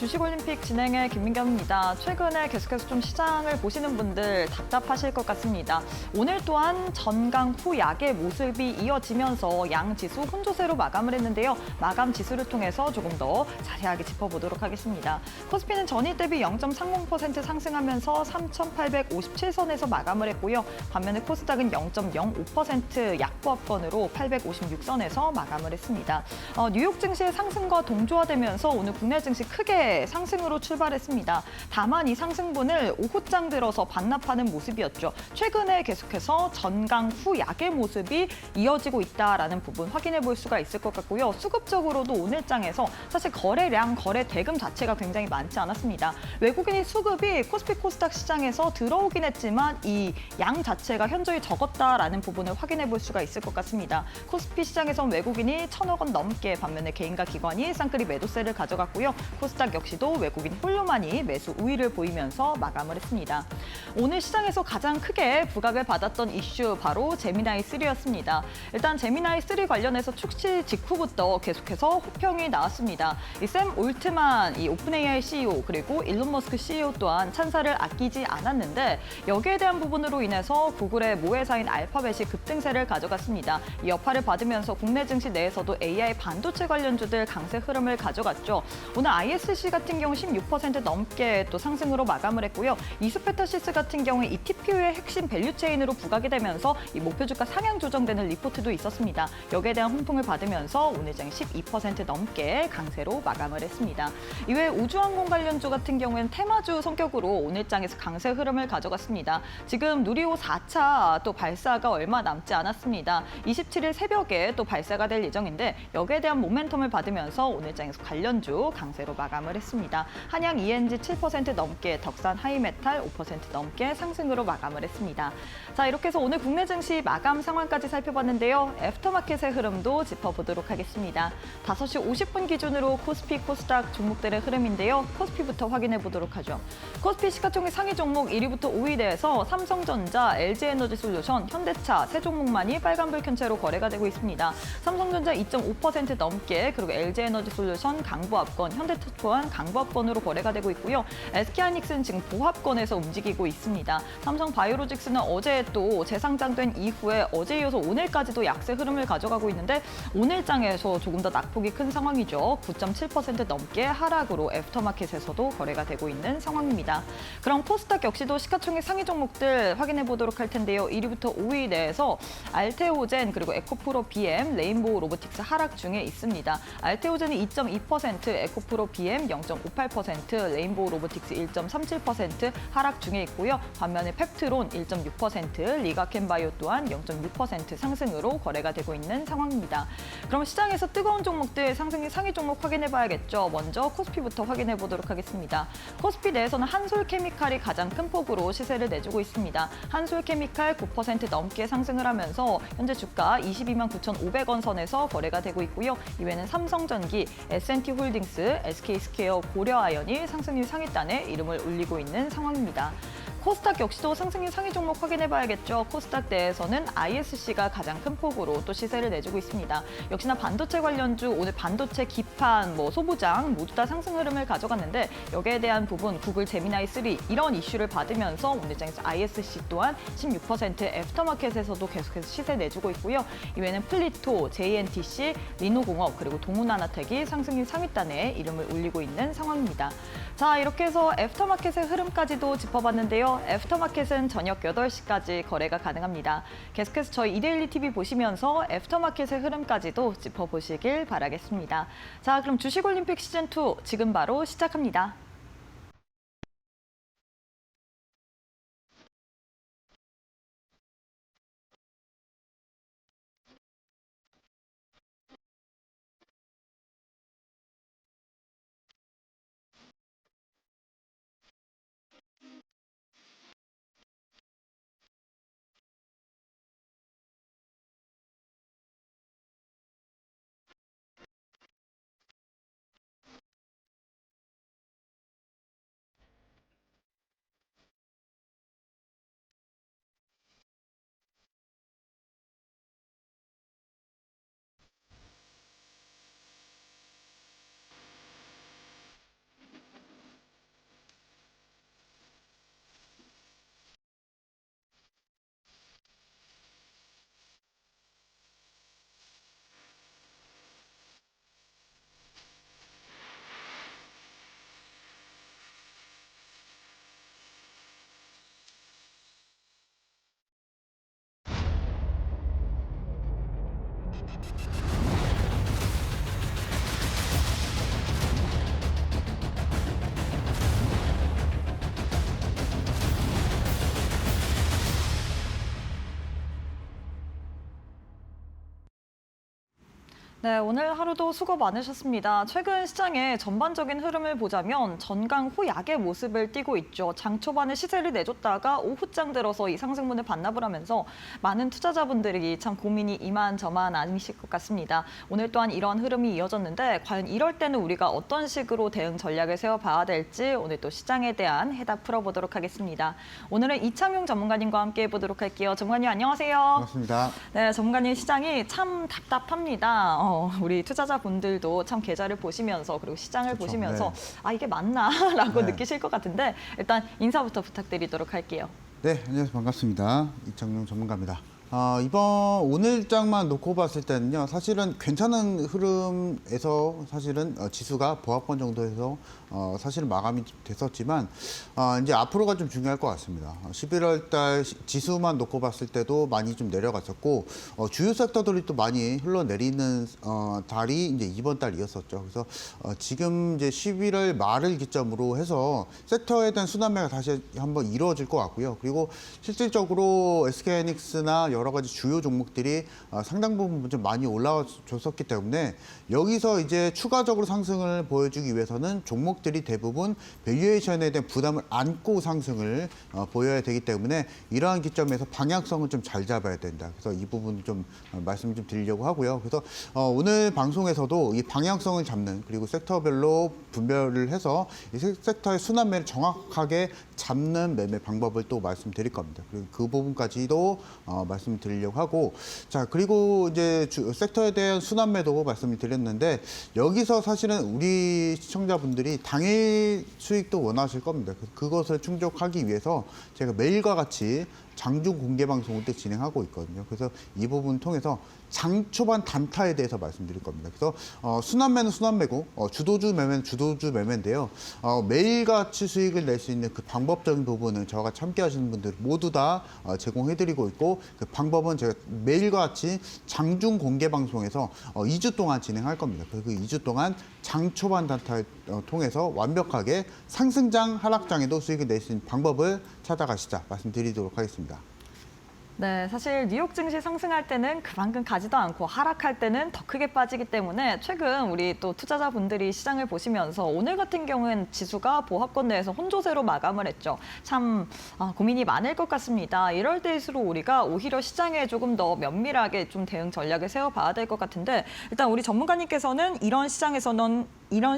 주식올림픽 진행의 김민경입니다. 최근에 계속해서 좀 시장을 보시는 분들 답답하실 것 같습니다. 오늘 또한 전강 후 약의 모습이 이어지면서 양 지수 혼조세로 마감을 했는데요. 마감 지수를 통해서 조금 더 자세하게 짚어보도록 하겠습니다. 코스피는 전일 대비 0.30% 상승하면서 3,857선에서 마감을 했고요. 반면에 코스닥은 0.05% 약보합권으로 856선에서 마감을 했습니다. 뉴욕 증시의 상승과 동조화되면서 오늘 국내 증시 크게 상승으로 출발했습니다. 다만 이 상승분을 오후장 들어서 반납하는 모습이었죠. 최근에 계속해서 전강 후 약의 모습이 이어지고 있다라는 부분 확인해 볼 수가 있을 것 같고요. 수급적으로도 오늘장에서 사실 거래량, 거래 대금 자체가 굉장히 많지 않았습니다. 외국인이 수급이 코스피 코스닥 시장에서 들어오긴 했지만 이 양 자체가 현저히 적었다라는 부분을 확인해 볼 수가 있을 것 같습니다. 코스피 시장에선 외국인이 1,000억 원 넘게, 반면에 개인과 기관이 쌍끌이 매도세를 가져갔고요. 코스닥 역시도 외국인 홀로만이 매수 우위를 보이면서 마감을 했습니다. 오늘 시장에서 가장 크게 부각을 받았던 이슈 바로 제미나이3였습니다. 일단 제미나이3 관련해서 출시 직후부터 계속해서 호평이 나왔습니다. 이 샘 올트만 이 오픈AI CEO 그리고 일론 머스크 CEO 또한 찬사를 아끼지 않았는데 여기에 대한 부분으로 인해서 구글의 모회사인 알파벳이 급등세를 가져갔습니다. 이 여파를 받으면서 국내 증시 내에서도 AI 반도체 관련주들 강세 흐름을 가져갔죠. 오늘 ISC 같은 경우 16% 넘게 또 상승으로 마감을 했고요. 이스페타시스 같은 경우에 이 TPU의 핵심 밸류체인으로 부각이 되면서 이 목표 주가 상향 조정되는 리포트도 있었습니다. 여기에 대한 훈풍을 받으면서 오늘장 12% 넘게 강세로 마감을 했습니다. 이외에 우주항공 관련주 같은 경우에는 테마주 성격으로 오늘장에서 강세 흐름을 가져갔습니다. 지금 누리호 4차 또 발사가 얼마 남지 않았습니다. 27일 새벽에 또 발사가 될 예정인데 여기에 대한 모멘텀을 받으면서 오늘장에서 관련주 강세로 마감을 했습니다. 한양 ENG 7% 넘게, 덕산 하이메탈 5% 넘게 상승으로 마감을 했습니다. 자, 이렇게 해서 오늘 국내 증시 마감 상황까지 살펴봤는데요. 애프터마켓의 흐름도 짚어보도록 하겠습니다. 5시 50분 기준으로 코스피, 코스닥 종목들의 흐름인데요. 코스피부터 확인해 보도록 하죠. 코스피 시가총액 상위 종목 1위부터 5위 대에서 삼성전자, LG에너지솔루션, 현대차 세 종목만이 빨간불 켠 채로 거래가 되고 있습니다. 삼성전자 2.5% 넘게, 그리고 LG에너지솔루션 강보합권, 현대차 또한 강보합권으로 거래가 되고 있고요. SK하이닉스는 지금 보합권에서 움직이고 있습니다. 삼성바이오로직스는 어제 또 재상장된 이후에 어제 이어서 오늘까지도 약세 흐름을 가져가고 있는데 오늘장에서 조금 더 낙폭이 큰 상황이죠. 9.7% 넘게 하락으로 애프터마켓에서도 거래가 되고 있는 상황입니다. 그럼 코스닥 역시도 시가총액 상위 종목들 확인해 보도록 할 텐데요. 1위부터 5위 내에서 알테오젠 그리고 에코프로 BM, 레인보우 로보틱스 하락 중에 있습니다. 알테오젠이 2.2%, 에코프로 BM 0.58%, 레인보우 로보틱스 1.37% 하락 중에 있고요. 반면에 펩트론 1.6%, 리가켄바이오 또한 0.6% 상승으로 거래가 되고 있는 상황입니다. 그럼 시장에서 뜨거운 종목들 상승의 상위 종목 확인해 봐야겠죠. 먼저 코스피부터 확인해 보도록 하겠습니다. 코스피 내에서는 한솔케미칼이 가장 큰 폭으로 시세를 내주고 있습니다. 한솔케미칼 9% 넘게 상승을 하면서 현재 주가 22만 9,500원 선에서 거래가 되고 있고요. 이외에는 삼성전기, S&T홀딩스, SK스퀘어, 고려아연이 상승률 상위단에 이름을 올리고 있는 상황입니다. 코스닥 역시도 상승률 상위 종목 확인해 봐야겠죠. 코스닥 내에서는 ISC가 가장 큰 폭으로 또 시세를 내주고 있습니다. 역시나 반도체 관련주, 오늘 반도체 기판, 소부장 모두 다 상승 흐름을 가져갔는데 여기에 대한 부분 구글 제미나이3 이런 이슈를 받으면서 오늘장에서 ISC 또한 16% 애프터마켓에서도 계속해서 시세 내주고 있고요. 이외에는 플리토, JNTC, 리노공업 그리고 동훈하나텍이 상승률 상위단에 이름을 올리고 있는 상황입니다. 자, 이렇게 해서 애프터마켓의 흐름까지도 짚어봤는데요. 애프터마켓은 저녁 8시까지 거래가 가능합니다. 계속해서 저희 이데일리 TV 보시면서 애프터마켓의 흐름까지도 짚어보시길 바라겠습니다. 자, 그럼 주식올림픽 시즌2 지금 바로 시작합니다. 네, 오늘 하루도 수고 많으셨습니다. 최근 시장의 전반적인 흐름을 보자면 전강 후 약의 모습을 띠고 있죠. 장 초반에 시세를 내줬다가 오후장 들어서 이 상승분을 반납을 하면서 많은 투자자분들이 참 고민이 이만저만 아니실 것 같습니다. 오늘 또한 이런 흐름이 이어졌는데 과연 이럴 때는 우리가 어떤 식으로 대응 전략을 세워봐야 될지 오늘 또 시장에 대한 해답 풀어보도록 하겠습니다. 오늘은 이창용 전문가님과 함께 해보도록 할게요. 전문가님 안녕하세요. 반갑습니다. 네, 전문가님 시장이 참 답답합니다. 우리 투자자분들도 참 계좌를 보시면서 그리고 시장을 그렇죠. 보시면서 네. 아 이게 맞나라고 네. 느끼실 것 같은데 일단 인사부터 부탁드리도록 할게요. 네, 안녕하세요. 반갑습니다. 이창용 전문가입니다. 이번 오늘장만 놓고 봤을 때는요, 사실은 괜찮은 흐름에서 사실은 지수가 보합권 정도에서 사실은 마감이 됐었지만 이제 앞으로가 좀 중요할 것 같습니다. 11월 달 지수만 놓고 봤을 때도 많이 좀 내려갔었고 주요 섹터들이 또 많이 흘러내리는 달이 이제 이번 달이었었죠. 그래서 지금 이제 11월 말을 기점으로 해서 섹터에 대한 순환매가 다시 한번 이루어질 것 같고요. 그리고 실질적으로 SK하이닉스나 여러 가지 주요 종목들이 상당 부분 좀 많이 올라와줬었기 때문에 여기서 이제 추가적으로 상승을 보여주기 위해서는 종목들이 대부분 밸류에이션에 대한 부담을 안고 상승을 보여야 되기 때문에 이러한 기점에서 방향성을 좀 잘 잡아야 된다. 그래서 이 부분 좀 말씀을 좀 드리려고 하고요. 그래서 오늘 방송에서도 이 방향성을 잡는 그리고 섹터별로 분별을 해서 이 섹터의 순환매를 정확하게 잡는 매매 방법을 또 말씀드릴 겁니다. 그리고 그 부분까지도 말씀드리려고 하고, 자 그리고 이제 섹터에 대한 순환매도 말씀을 드렸는데 여기서 사실은 우리 시청자분들이 당일 수익도 원하실 겁니다. 그것을 충족하기 위해서 제가 매일과 같이 장중 공개 방송을 또 진행하고 있거든요. 그래서 이 부분 통해서 장 초반 단타에 대해서 말씀드릴 겁니다. 그래서 순환매는 순환매고 주도주 매매는 주도주 매매인데요. 매일같이 수익을 낼 수 있는 그 방법적인 부분은 저와 같이 함께 하시는 분들 모두 다 제공해드리고 있고 그 방법은 제가 매일같이 장중 공개 방송에서 2주 동안 진행할 겁니다. 그래서 그 2주 동안 장 초반 단타를 통해서 완벽하게 상승장, 하락장에도 수익을 낼 수 있는 방법을 찾아가시자 말씀드리도록 하겠습니다. 네, 사실 뉴욕 증시 상승할 때는 그만큼 가지도 않고 하락할 때는 더 크게 빠지기 때문에 최근 우리 또 투자자분들이 시장을 보시면서 오늘 같은 경우는 지수가 보합권 내에서 혼조세로 마감을 했죠. 참 고민이 많을 것 같습니다. 이럴 때일수록 우리가 오히려 시장에 조금 더 면밀하게 좀 대응 전략을 세워봐야 될 것 같은데 일단 우리 전문가님께서는 이런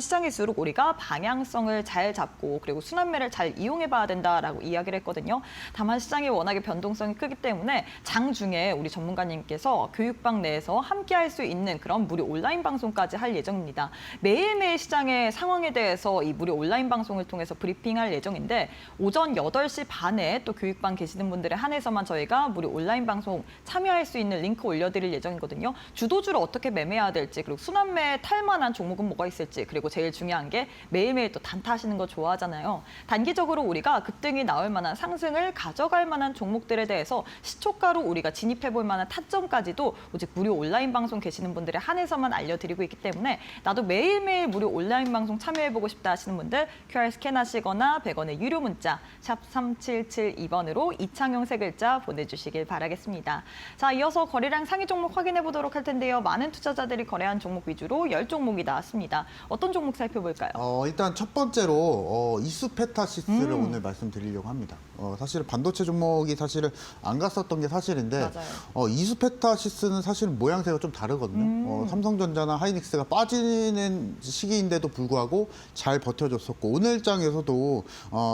시장일수록 우리가 방향성을 잘 잡고 그리고 순환매를 잘 이용해봐야 된다라고 이야기를 했거든요. 다만 시장이 워낙에 변동성이 크기 때문에 장중에 우리 전문가님께서 교육방 내에서 함께할 수 있는 그런 무료 온라인 방송까지 할 예정입니다. 매일매일 시장의 상황에 대해서 이 무료 온라인 방송을 통해서 브리핑할 예정인데 오전 8시 반에 또 교육방 계시는 분들에 한해서만 저희가 무료 온라인 방송 참여할 수 있는 링크 올려드릴 예정이거든요. 주도주를 어떻게 매매해야 될지 그리고 순환매에 탈만한 종목은 뭐가 있을지 그리고 제일 중요한 게 매일매일 또 단타하시는 거 좋아하잖아요. 단기적으로 우리가 급등이 나올 만한 상승을 가져갈 만한 종목들에 대해서 시초가로 우리가 진입해볼 만한 타점까지도 오직 무료 온라인 방송 계시는 분들에 한해서만 알려드리고 있기 때문에 나도 매일매일 무료 온라인 방송 참여해보고 싶다 하시는 분들 QR 스캔하시거나 100원의 유료 문자 샵 3772번으로 이창용 세 글자 보내주시길 바라겠습니다. 자, 이어서 거래량 상위 종목 확인해보도록 할 텐데요. 많은 투자자들이 거래한 종목 위주로 10종목이 나왔습니다. 어떤 종목 살펴볼까요? 일단 첫 번째로 이수페타시스를 오늘 말씀드리려고 합니다. 사실 반도체 종목이 사실은 안 갔었던 게 사실인데 맞아요. 이수페타시스는 사실은 모양새가 좀 다르거든요. 삼성전자나 하이닉스가 빠지는 시기인데도 불구하고 잘 버텨줬었고 오늘장에서도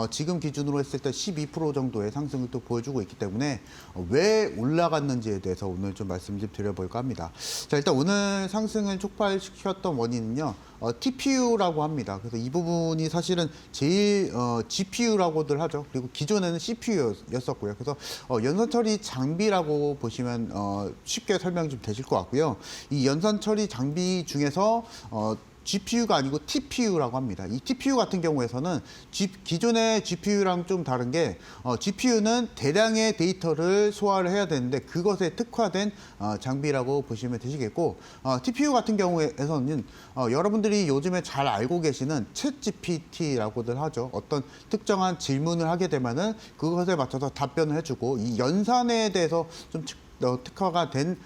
지금 기준으로 했을 때 12% 정도의 상승을 또 보여주고 있기 때문에 왜 올라갔는지에 대해서 오늘 좀 말씀 좀 드려볼까 합니다. 자, 일단 오늘 상승을 촉발시켰던 원인은요. TPU라고 합니다. 그래서 이 부분이 사실은 제일 GPU라고들 하죠. 그리고 기존에는 CPU였었고요. 그래서 연산 처리 장비라고 보시면 쉽게 설명이 좀 되실 것 같고요. 이 연산 처리 장비 중에서 GPU가 아니고 TPU라고 합니다. 이 TPU 같은 경우에서는 기존의 GPU랑 좀 다른 게 GPU는 대량의 데이터를 소화를 해야 되는데 그것에 특화된 장비라고 보시면 되시겠고 TPU 같은 경우에서는 여러분들이 요즘에 잘 알고 계시는 챗GPT라고들 하죠. 어떤 특정한 질문을 하게 되면은 그것에 맞춰서 답변을 해주고 이 연산에 대해서 좀 특화가 된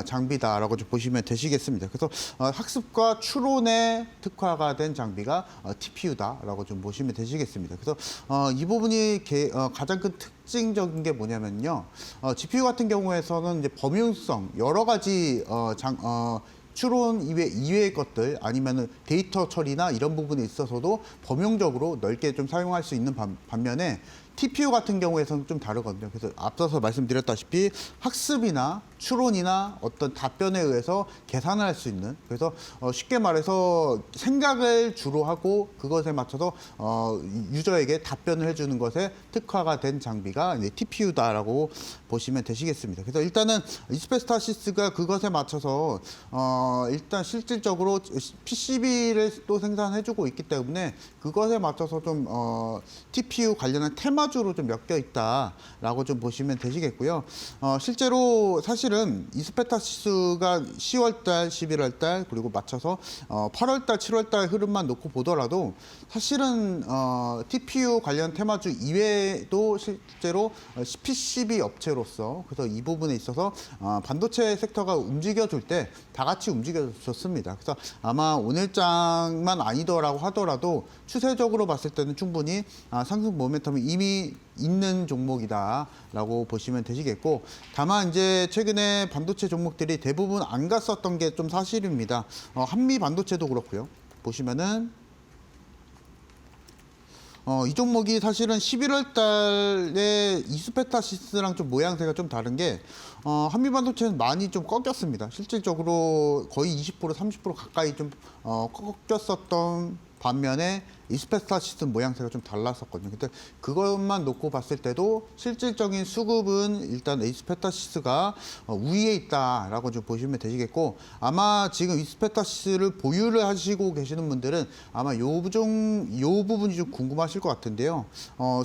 장비다라고 좀 보시면 되시겠습니다. 그래서 학습과 추론에 특화가 된 장비가 TPU다라고 좀 보시면 되시겠습니다. 그래서 이 부분이 가장 큰 특징적인 게 뭐냐면요. GPU 같은 경우에서는 이제 범용성 여러 가지 추론 이외의 것들 아니면은 데이터 처리나 이런 부분에 있어서도 범용적으로 넓게 좀 사용할 수 있는 반면에 TPU 같은 경우에서는 좀 다르거든요. 그래서 앞서서 말씀드렸다시피 학습이나 추론이나 어떤 답변에 의해서 계산을 할 수 있는, 그래서 쉽게 말해서 생각을 주로 하고 그것에 맞춰서 유저에게 답변을 해주는 것에 특화가 된 장비가 이제 TPU다라고 보시면 되시겠습니다. 그래서 일단은 이스페스타시스가 그것에 맞춰서 일단 실질적으로 PCB를 또 생산해주고 있기 때문에 그것에 맞춰서 좀 TPU 관련한 테마주로 좀 엮여 있다라고 좀 보시면 되시겠고요. 실제로 사실은 이스페타시스가 10월달, 11월달 그리고 맞춰서 8월달, 7월달 흐름만 놓고 보더라도 사실은 TPU 관련 테마주 이외에도 실제로 PCB 업체로서 그래서 이 부분에 있어서 반도체 섹터가 움직여줄 때 다 같이 움직여줬습니다. 그래서 아마 오늘장만 아니더라고 하더라도 추세적으로 봤을 때는 충분히 상승 모멘텀이 이미 있는 종목이다라고 보시면 되시겠고, 다만 이제 최근에 반도체 종목들이 대부분 안 갔었던 게 좀 사실입니다. 한미 반도체도 그렇고요. 보시면은 이 종목이 사실은 11월 달에 이스페타시스랑 좀 모양새가 좀 다른 게 한미반도체는 많이 좀 꺾였습니다. 실질적으로 거의 20%, 30% 가까이 좀 꺾였었던 반면에 이스페타시스 모양새가 좀 달랐었거든요. 근데 그것만 놓고 봤을 때도 실질적인 수급은 일단 이스페타시스가 우위에 있다라고 좀 보시면 되시겠고, 아마 지금 이스페타시스를 보유를 하시고 계시는 분들은 아마 요 부분이 좀 궁금하실 것 같은데요.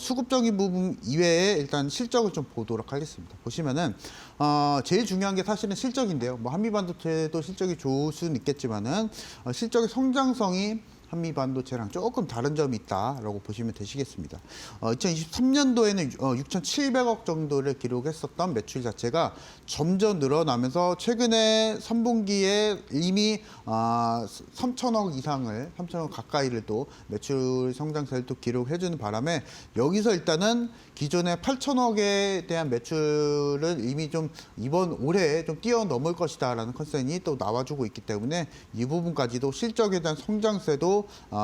수급적인 부분 이외에 일단 실적을 좀 보도록 하겠습니다. 보시면은 제일 중요한 게 사실은 실적인데요. 뭐 한미반도체도 실적이 좋을 수는 있겠지만은 실적의 성장성이 한미반도체랑 조금 다른 점이 있다라고 보시면 되시겠습니다. 2023년도에는 6,700억 정도를 기록했었던 매출 자체가 점점 늘어나면서 최근에 3분기에 이미 3천억 이상을 3천억 가까이를 또 매출 성장세를 또 기록해주는 바람에 여기서 일단은 기존의 8천억에 대한 매출을 이미 좀 이번 올해에 좀 뛰어넘을 것이다라는 컨센이 또 나와주고 있기 때문에 이 부분까지도 실적에 대한 성장세도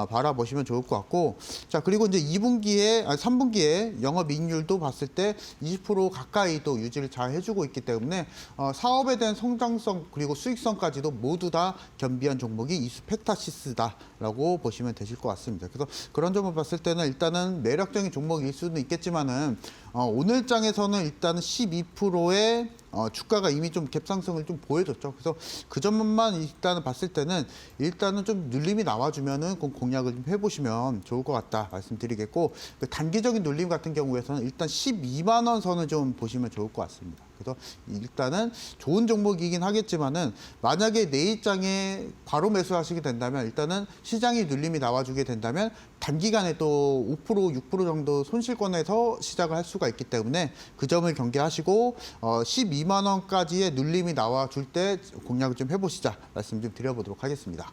바라보시면 좋을 것 같고, 자 그리고 이제 3분기에 영업이익률도 봤을 때 20% 가까이 또 유지를 잘 해주고 있기 때문에 사업에 대한 성장성 그리고 수익성까지도 모두 다 겸비한 종목이 이스페타시스다라고 보시면 되실 것 같습니다. 그래서 그런 점을 봤을 때는 일단은 매력적인 종목일 수는 있겠지만은 오늘 장에서는 일단은 12%의 주가가 이미 좀 갭상승을 좀 보여줬죠. 그래서 그 점만 일단은 봤을 때는 일단은 좀 눌림이 나와주면은 공략을 좀 해보시면 좋을 것 같다 말씀드리겠고, 그 단기적인 눌림 같은 경우에서는 일단 12만 원 선을 좀 보시면 좋을 것 같습니다. 그래서 일단은 좋은 종목이긴 하겠지만은 만약에 내일장에 바로 매수하시게 된다면 일단은 시장이 눌림이 나와주게 된다면 단기간에 또 5%, 6% 정도 손실권에서 시작을 할 수가 있기 때문에 그 점을 경계하시고 12만 원까지의 눌림이 나와줄 때 공략을 좀 해보시자 말씀 좀 드려보도록 하겠습니다.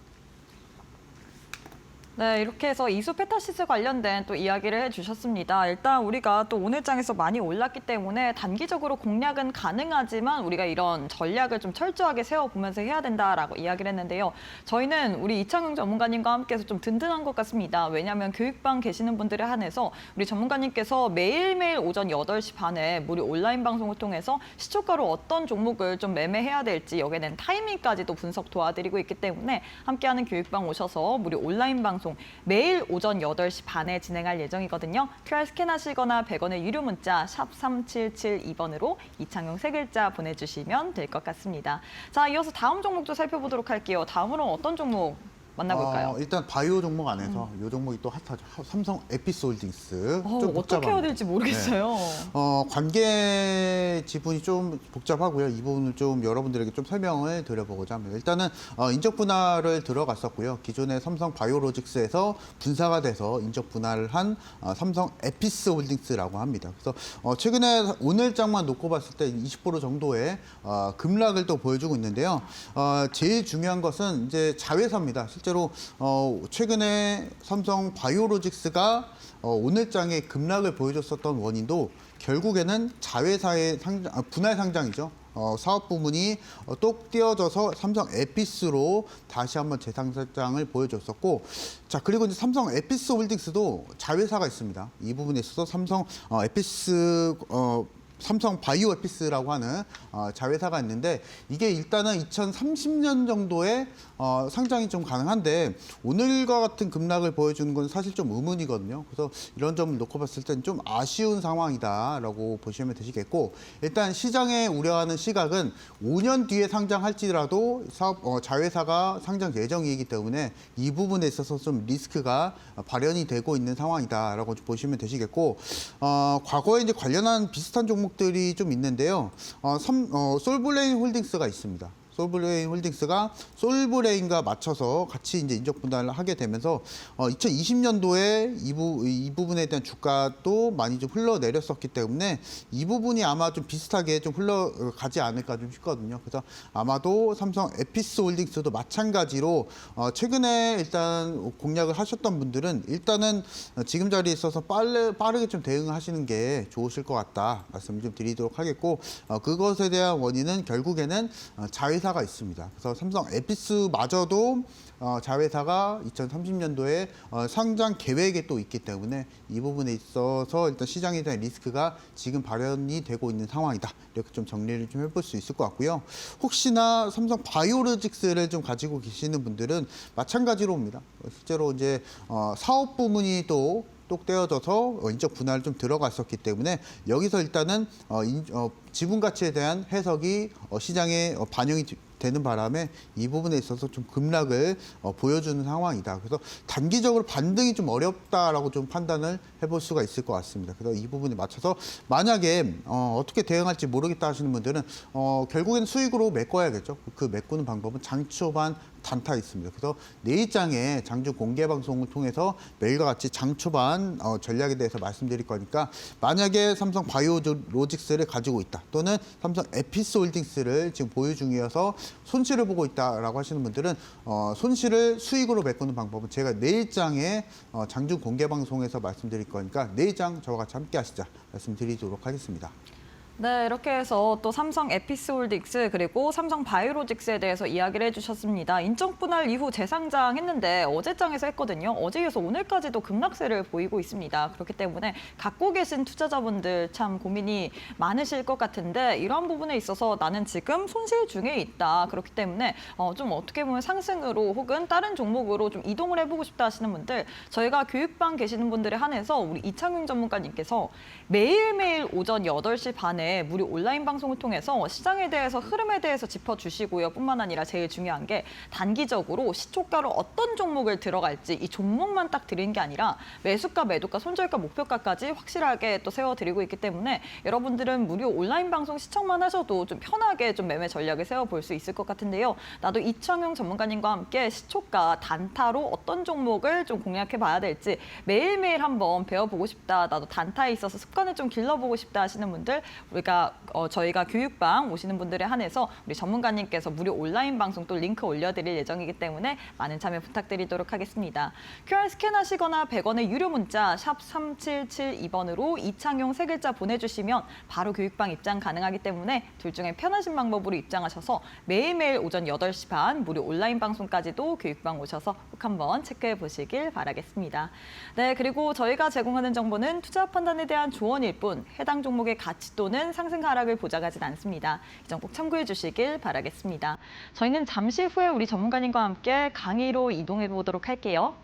네, 이렇게 해서 이스페타시스 관련된 또 이야기를 해주셨습니다. 일단 우리가 또 오늘장에서 많이 올랐기 때문에 단기적으로 공략은 가능하지만 우리가 이런 전략을 좀 철저하게 세워보면서 해야 된다라고 이야기를 했는데요. 저희는 우리 이창용 전문가님과 함께해서 좀 든든한 것 같습니다. 왜냐하면 교육방 계시는 분들에 한해서 우리 전문가님께서 매일매일 오전 8시 반에 무료 온라인 방송을 통해서 시초가로 어떤 종목을 좀 매매해야 될지 여기에 대한 타이밍까지도 분석 도와드리고 있기 때문에 함께하는 교육방 오셔서 무료 온라인 방송 매일 오전 8시 반에 진행할 예정이거든요. QR 스캔하시거나 100원의 유료 문자 샵 3772번으로 이창용 세 글자 보내주시면 될 것 같습니다. 자, 이어서 다음 종목도 살펴보도록 할게요. 다음으로는 어떤 종목 만나볼까요? 일단 바이오 종목 안에서 이 종목이 또 핫하죠. 삼성 에피스홀딩스. 좀 어떻게 복잡합니다. 해야 될지 모르겠어요. 관계 지분이 좀 복잡하고요. 이 부분을 좀 여러분들에게 좀 설명을 드려보고자 합니다. 일단은 인적 분할을 들어갔었고요. 기존의 삼성 바이오로직스에서 분사가 돼서 인적 분할을 한 삼성 에피스홀딩스라고 합니다. 그래서 최근에 오늘장만 놓고 봤을 때 20% 정도의 급락을 또 보여주고 있는데요. 제일 중요한 것은 이제 자회사입니다. 실제로 최근에 삼성 바이오로직스가 오늘장에 급락을 보여줬었던 원인도 결국에는 자회사의 분할 상장이죠. 사업 부문이 똑 띄어져서 삼성 에피스로 다시 한번 재상장을 보여줬었고, 자, 그리고 이제 삼성 에피스 홀딩스도 자회사가 있습니다. 이 부분에 있어서 삼성 바이오 에피스라고 하는 자회사가 있는데, 이게 일단은 2030년 정도에 상장이 좀 가능한데, 오늘과 같은 급락을 보여주는 건 사실 좀 의문이거든요. 그래서 이런 점을 놓고 봤을 땐 좀 아쉬운 상황이다라고 보시면 되시겠고, 일단 시장에 우려하는 시각은 5년 뒤에 상장할지라도 자회사가 상장 예정이기 때문에 이 부분에 있어서 좀 리스크가 발현이 되고 있는 상황이다라고 보시면 되시겠고, 과거에 이제 관련한 비슷한 종목들이 좀 있는데요. 솔브레인 홀딩스가 있습니다. 솔브레인 홀딩스가 솔브레인과 맞춰서 같이 이제 인적 분할을 하게 되면서 2020년도에 이 부분에 대한 주가도 많이 좀 흘러내렸었기 때문에 이 부분이 아마 좀 비슷하게 좀 흘러가지 않을까 좀 싶거든요. 그래서 아마도 삼성 에피스 홀딩스도 마찬가지로 최근에 일단 공략을 하셨던 분들은 일단은 지금 자리에 있어서 빠르게 좀 대응하시는 게 좋으실 것 같다 말씀 좀 드리도록 하겠고, 그것에 대한 원인은 결국에는 자회사가 있습니다. 그래서 삼성 에피스마저도 자회사가 2030년도에 상장 계획에 또 있기 때문에 이 부분에 있어서 일단 시장에 대한 리스크가 지금 발현이 되고 있는 상황이다. 이렇게 좀 정리를 좀 해볼 수 있을 것 같고요. 혹시나 삼성 바이오로직스를 좀 가지고 계시는 분들은 마찬가지로 옵니다. 실제로 이제 사업 부문이 똑 떼어져서 인적 분할을 좀 들어갔었기 때문에 여기서 일단은 지분 가치에 대한 해석이 시장에 반영이 되는 바람에 이 부분에 있어서 좀 급락을 보여주는 상황이다. 그래서 단기적으로 반등이 좀 어렵다라고 좀 판단을 해볼 수가 있을 것 같습니다. 그래서 이 부분에 맞춰서 만약에 어떻게 대응할지 모르겠다 하시는 분들은 결국에는 수익으로 메꿔야겠죠. 그 메꾸는 방법은 장초반 단타 있습니다. 그래서 내일장에 장중 공개 방송을 통해서 매일과 같이 장초반 전략에 대해서 말씀드릴 거니까, 만약에 삼성 바이오로직스를 가지고 있다 또는 삼성 에피스홀딩스를 지금 보유 중이어서 손실을 보고 있다라고 하시는 분들은 손실을 수익으로 메꾸는 방법은 제가 내일장에 장중 공개 방송에서 말씀드릴 거니까 내일장 저와 같이 함께 하시자 말씀드리도록 하겠습니다. 네, 이렇게 해서 또 삼성 에피스홀딩스 그리고 삼성 바이오로직스에 대해서 이야기를 해주셨습니다. 인적 분할 이후 재상장했는데 어제장에서 했거든요. 어제 이어서 오늘까지도 급락세를 보이고 있습니다. 그렇기 때문에 갖고 계신 투자자분들 참 고민이 많으실 것 같은데, 이런 부분에 있어서 나는 지금 손실 중에 있다. 그렇기 때문에 좀 어떻게 보면 상승으로 혹은 다른 종목으로 좀 이동을 해보고 싶다 하시는 분들, 저희가 교육방 계시는 분들에 한해서 우리 이창용 전문가님께서 매일매일 오전 8시 반에 무료 온라인 방송을 통해서 시장에 대해서 흐름에 대해서 짚어주시고요. 뿐만 아니라 제일 중요한 게 단기적으로 시초가로 어떤 종목을 들어갈지 이 종목만 딱 드리는 게 아니라 매수가, 매도가, 손절가, 목표가까지 확실하게 또 세워드리고 있기 때문에 여러분들은 무료 온라인 방송 시청만 하셔도 좀 편하게 좀 매매 전략을 세워볼 수 있을 것 같은데요. 나도 이창용 전문가님과 함께 시초가, 단타로 어떤 종목을 좀 공략해 봐야 될지 매일매일 한번 배워보고 싶다. 나도 단타에 있어서 습관을 좀 길러보고 싶다 하시는 분들, 저희가 교육방 오시는 분들에 한해서 우리 전문가님께서 무료 온라인 방송 또 링크 올려드릴 예정이기 때문에 많은 참여 부탁드리도록 하겠습니다. QR 스캔하시거나 100원의 유료 문자 샵 3772번으로 이창용 세 글자 보내주시면 바로 교육방 입장 가능하기 때문에 둘 중에 편하신 방법으로 입장하셔서 매일매일 오전 8시 반 무료 온라인 방송까지도 교육방 오셔서 꼭 한번 체크해 보시길 바라겠습니다. 네, 그리고 저희가 제공하는 정보는 투자 판단에 대한 조언일 뿐 해당 종목의 가치 또는 상승 하락을 보장하진 않습니다. 이 점 꼭 참고해 주시길 바라겠습니다. 저희는 잠시 후에 우리 전문가님과 함께 강의로 이동해 보도록 할게요.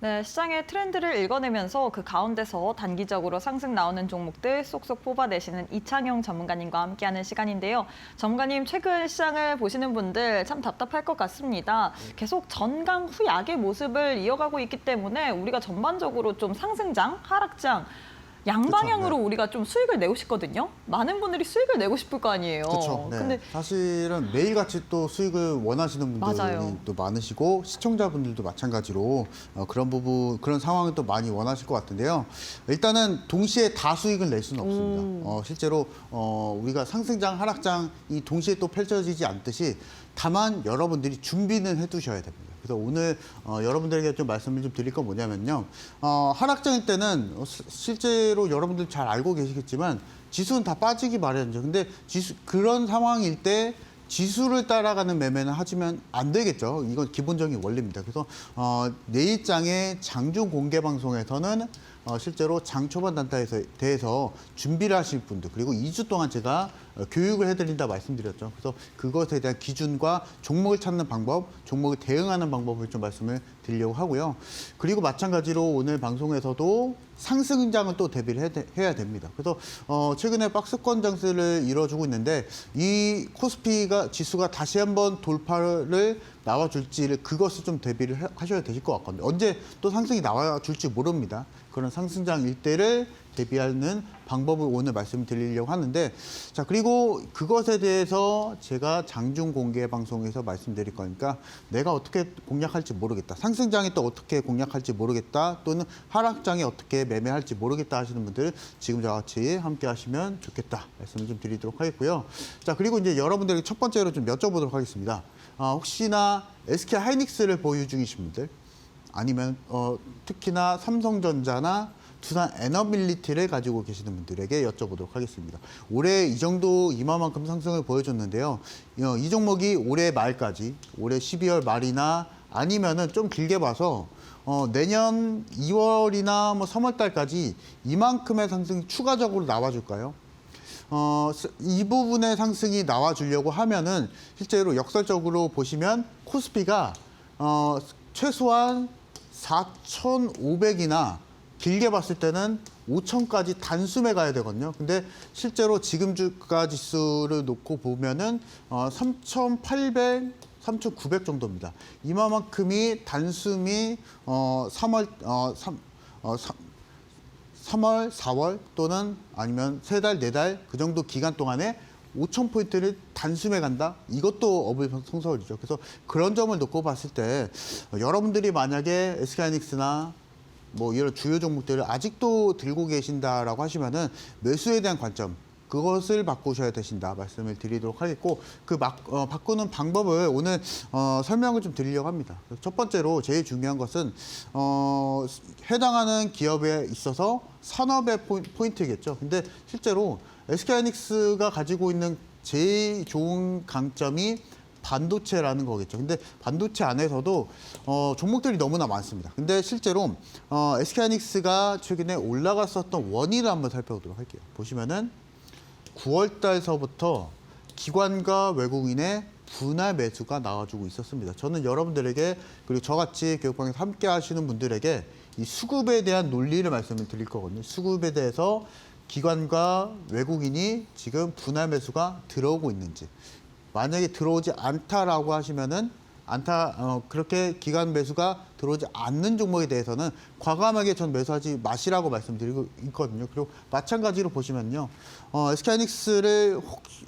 네, 시장의 트렌드를 읽어내면서 그 가운데서 단기적으로 상승 나오는 종목들 쏙쏙 뽑아내시는 이창용 전문가님과 함께하는 시간인데요. 전문가님, 최근 시장을 보시는 분들 참 답답할 것 같습니다. 계속 전강 후약의 모습을 이어가고 있기 때문에 우리가 전반적으로 좀 상승장, 하락장, 양방향으로 그쵸, 네. 우리가 좀 수익을 내고 싶거든요. 많은 분들이 수익을 내고 싶을 거 아니에요. 그렇죠. 네. 근데 사실은 매일같이 또 수익을 원하시는 분들이 맞아요. 또 많으시고 시청자분들도 마찬가지로 그런 부분, 그런 상황을 또 많이 원하실 것 같은데요. 일단은 동시에 다 수익을 낼 수는 없습니다. 실제로 우리가 상승장, 하락장이 동시에 또 펼쳐지지 않듯이 다만 여러분들이 준비는 해두셔야 됩니다. 그래서 오늘 여러분들에게 좀 말씀을 좀 드릴 건 뭐냐면요. 하락장일 때는 실제로 여러분들 잘 알고 계시겠지만 지수는 다 빠지기 마련이죠. 근데 그런 상황일 때 지수를 따라가는 매매는 하시면 안 되겠죠. 이건 기본적인 원리입니다. 그래서 내일장의 장중 공개 방송에서는 실제로 장 초반 단타에 대해서 준비를 하실 분들, 그리고 2주 동안 제가 교육을 해드린다 말씀드렸죠. 그래서 그것에 대한 기준과 종목을 찾는 방법, 종목을 대응하는 방법을 좀 말씀을 드리려고 하고요. 그리고 마찬가지로 오늘 방송에서도 상승장은 또 대비를 해야 됩니다. 그래서 최근에 박스권 장세를 이뤄주고 있는데 이 코스피가 지수가 다시 한번 돌파를 나와줄지를 그것을 좀 대비를 하셔야 되실 것 같거든요. 언제 또 상승이 나와줄지 모릅니다. 그런 상승장 일대를 대비하는 방법을 오늘 말씀드리려고 하는데, 자, 그리고 그것에 대해서 제가 장중 공개 방송에서 말씀드릴 거니까 내가 어떻게 공략할지 모르겠다. 상승장에 또 어떻게 공략할지 모르겠다. 또는 하락장에 어떻게 매매할지 모르겠다 하시는 분들 지금 저와 같이 함께 하시면 좋겠다. 말씀을 좀 드리도록 하겠고요. 자, 그리고 이제 여러분들에게 첫 번째로 좀 여쭤보도록 하겠습니다. 혹시나 SK 하이닉스를 보유 중이신 분들, 아니면 특히나 삼성전자나 두산 에너빌리티를 가지고 계시는 분들에게 여쭤보도록 하겠습니다. 올해 이 정도 이만큼 상승을 보여줬는데요. 이 종목이 올해 말까지, 올해 12월 말이나 아니면은 좀 길게 봐서 내년 2월이나 뭐 3월 달까지 이만큼의 상승이 추가적으로 나와줄까요? 이 부분의 상승이 나와주려고 하면은 실제로 역설적으로 보시면 코스피가 최소한 4,500이나 길게 봤을 때는 5,000까지 단숨에 가야 되거든요. 근데 실제로 지금 주가 지수를 놓고 보면은 3,800, 3,900 정도입니다. 이만큼이 단숨이 3월, 4월 또는 아니면 3달, 4달 그 정도 기간 동안에 5,000포인트를 단숨에 간다? 이것도 어불성설이죠. 그래서 그런 점을 놓고 봤을 때 여러분들이 만약에 SK하이닉스나 뭐 이런 주요 종목들을 아직도 들고 계신다라고 하시면은 매수에 대한 관점, 그것을 바꾸셔야 되신다 말씀을 드리도록 하겠고, 바꾸는 방법을 오늘 설명을 좀 드리려고 합니다. 첫 번째로 제일 중요한 것은 해당하는 기업에 있어서 산업의 포인트겠죠. 근데 실제로 SK하이닉스가 가지고 있는 제일 좋은 강점이 반도체라는 거겠죠. 근데 반도체 안에서도 종목들이 너무나 많습니다. 근데 실제로 SK하이닉스가 최근에 올라갔었던 원인을 한번 살펴보도록 할게요. 보시면은 9월 달서부터 기관과 외국인의 분할 매수가 나와주고 있었습니다. 저는 여러분들에게, 그리고 저같이 교육방에서 함께 하시는 분들에게 이 수급에 대한 논리를 말씀을 드릴 거거든요. 수급에 대해서 기관과 외국인이 지금 분할 매수가 들어오고 있는지, 만약에 들어오지 않다라고 하시면은 그렇게 기관 매수가 들어오지 않는 종목에 대해서는 과감하게 전 매수하지 마시라고 말씀드리고 있거든요. 그리고 마찬가지로 보시면요. SK하이닉스를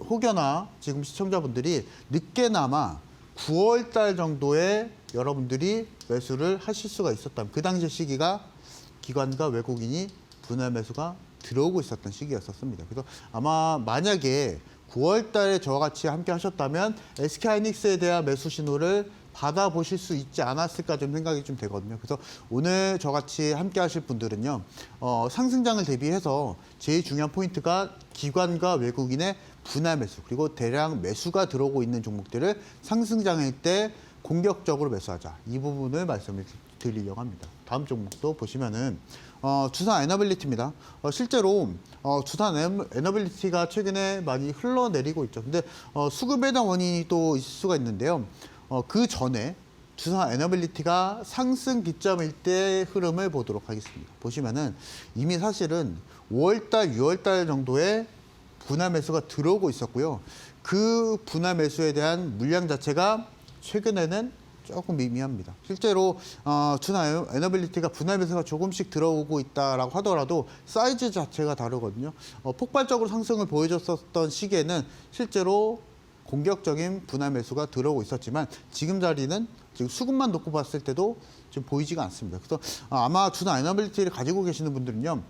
혹여나 지금 시청자분들이 늦게나마 9월 달 정도에 여러분들이 매수를 하실 수가 있었다면, 그 당시 시기가 기관과 외국인이 분할 매수가 들어오고 있었던 시기였었습니다. 그래서 아마 만약에 9월 달에 저와 같이 함께 하셨다면 SK하이닉스에 대한 매수 신호를 받아보실 수 있지 않았을까 좀 생각이 좀 되거든요. 그래서 오늘 저같이 함께 하실 분들은요, 상승장을 대비해서 제일 중요한 포인트가 기관과 외국인의 분할 매수, 그리고 대량 매수가 들어오고 있는 종목들을 상승장일 때 공격적으로 매수하자. 이 부분을 말씀을 드리려고 합니다. 다음 종목도 보시면은 두산 에너빌리티입니다. 실제로 두산 에너빌리티가 최근에 많이 흘러내리고 있죠. 근데 수급에 대한 원인이 또 있을 수가 있는데요. 그 전에 두산 에너빌리티가 상승 기점일 때 흐름을 보도록 하겠습니다. 보시면은 이미 사실은 5월달, 6월달 정도에 분할 매수가 들어오고 있었고요. 그 분할 매수에 대한 물량 자체가 최근에는 조금 미미합니다. 실제로 두산 에너빌리티가 분할 매수가 조금씩 들어오고 있다라고 하더라도 사이즈 자체가 다르거든요. 폭발적으로 상승을 보여줬었던 시기에는 실제로 공격적인 분할 매수가 들어오고 있었지만 지금 자리는 지금 수급만 놓고 봤을 때도 지금 보이지가 않습니다. 그래서 아마 두산 에너빌리티를 가지고 계시는 분들은요,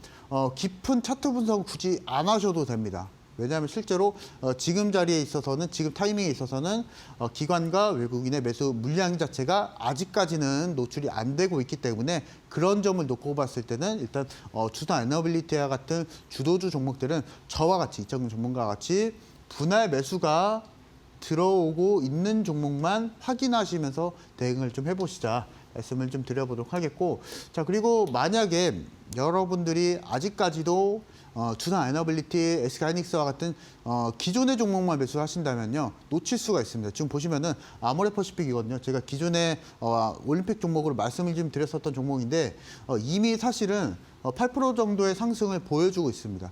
깊은 차트 분석을 굳이 안 하셔도 됩니다. 왜냐하면 실제로 지금 자리에 있어서는, 지금 타이밍에 있어서는 기관과 외국인의 매수 물량 자체가 아직까지는 노출이 안 되고 있기 때문에 그런 점을 놓고 봤을 때는 일단 두산 에너빌리티와 같은 주도주 종목들은 저와 같이, 이창용 전문가와 같이 분할 매수가 들어오고 있는 종목만 확인하시면서 대응을 좀 해보시자 말씀을 좀 드려보도록 하겠고, 자, 그리고 만약에 여러분들이 아직까지도 두산 에너빌리티, SK하이닉스와 같은 기존의 종목만 매수하신다면요, 놓칠 수가 있습니다. 지금 보시면은 아모레퍼시픽이거든요. 제가 기존에 올림픽 종목으로 말씀을 좀 드렸었던 종목인데 이미 사실은 8% 정도의 상승을 보여주고 있습니다.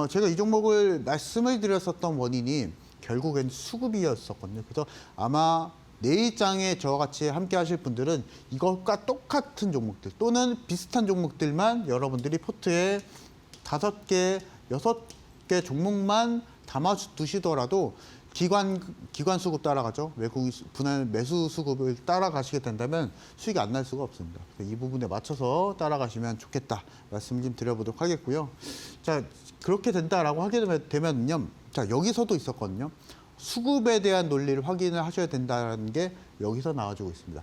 제가 이 종목을 말씀을 드렸었던 원인이 결국엔 수급이었었거든요. 그래서 아마 내일장에 저와 같이 함께 하실 분들은 이것과 똑같은 종목들 또는 비슷한 종목들만 여러분들이 포트에 5개, 6개 종목만 담아두시더라도 기관 수급 따라가죠. 외국인 분할 매수 수급을 따라가시게 된다면 수익이 안 날 수가 없습니다. 이 부분에 맞춰서 따라가시면 좋겠다 말씀 좀 드려보도록 하겠고요. 자, 그렇게 된다라고 하게 되면요. 자, 여기서도 있었거든요. 수급에 대한 논리를 확인을 하셔야 된다는 게 여기서 나와주고 있습니다.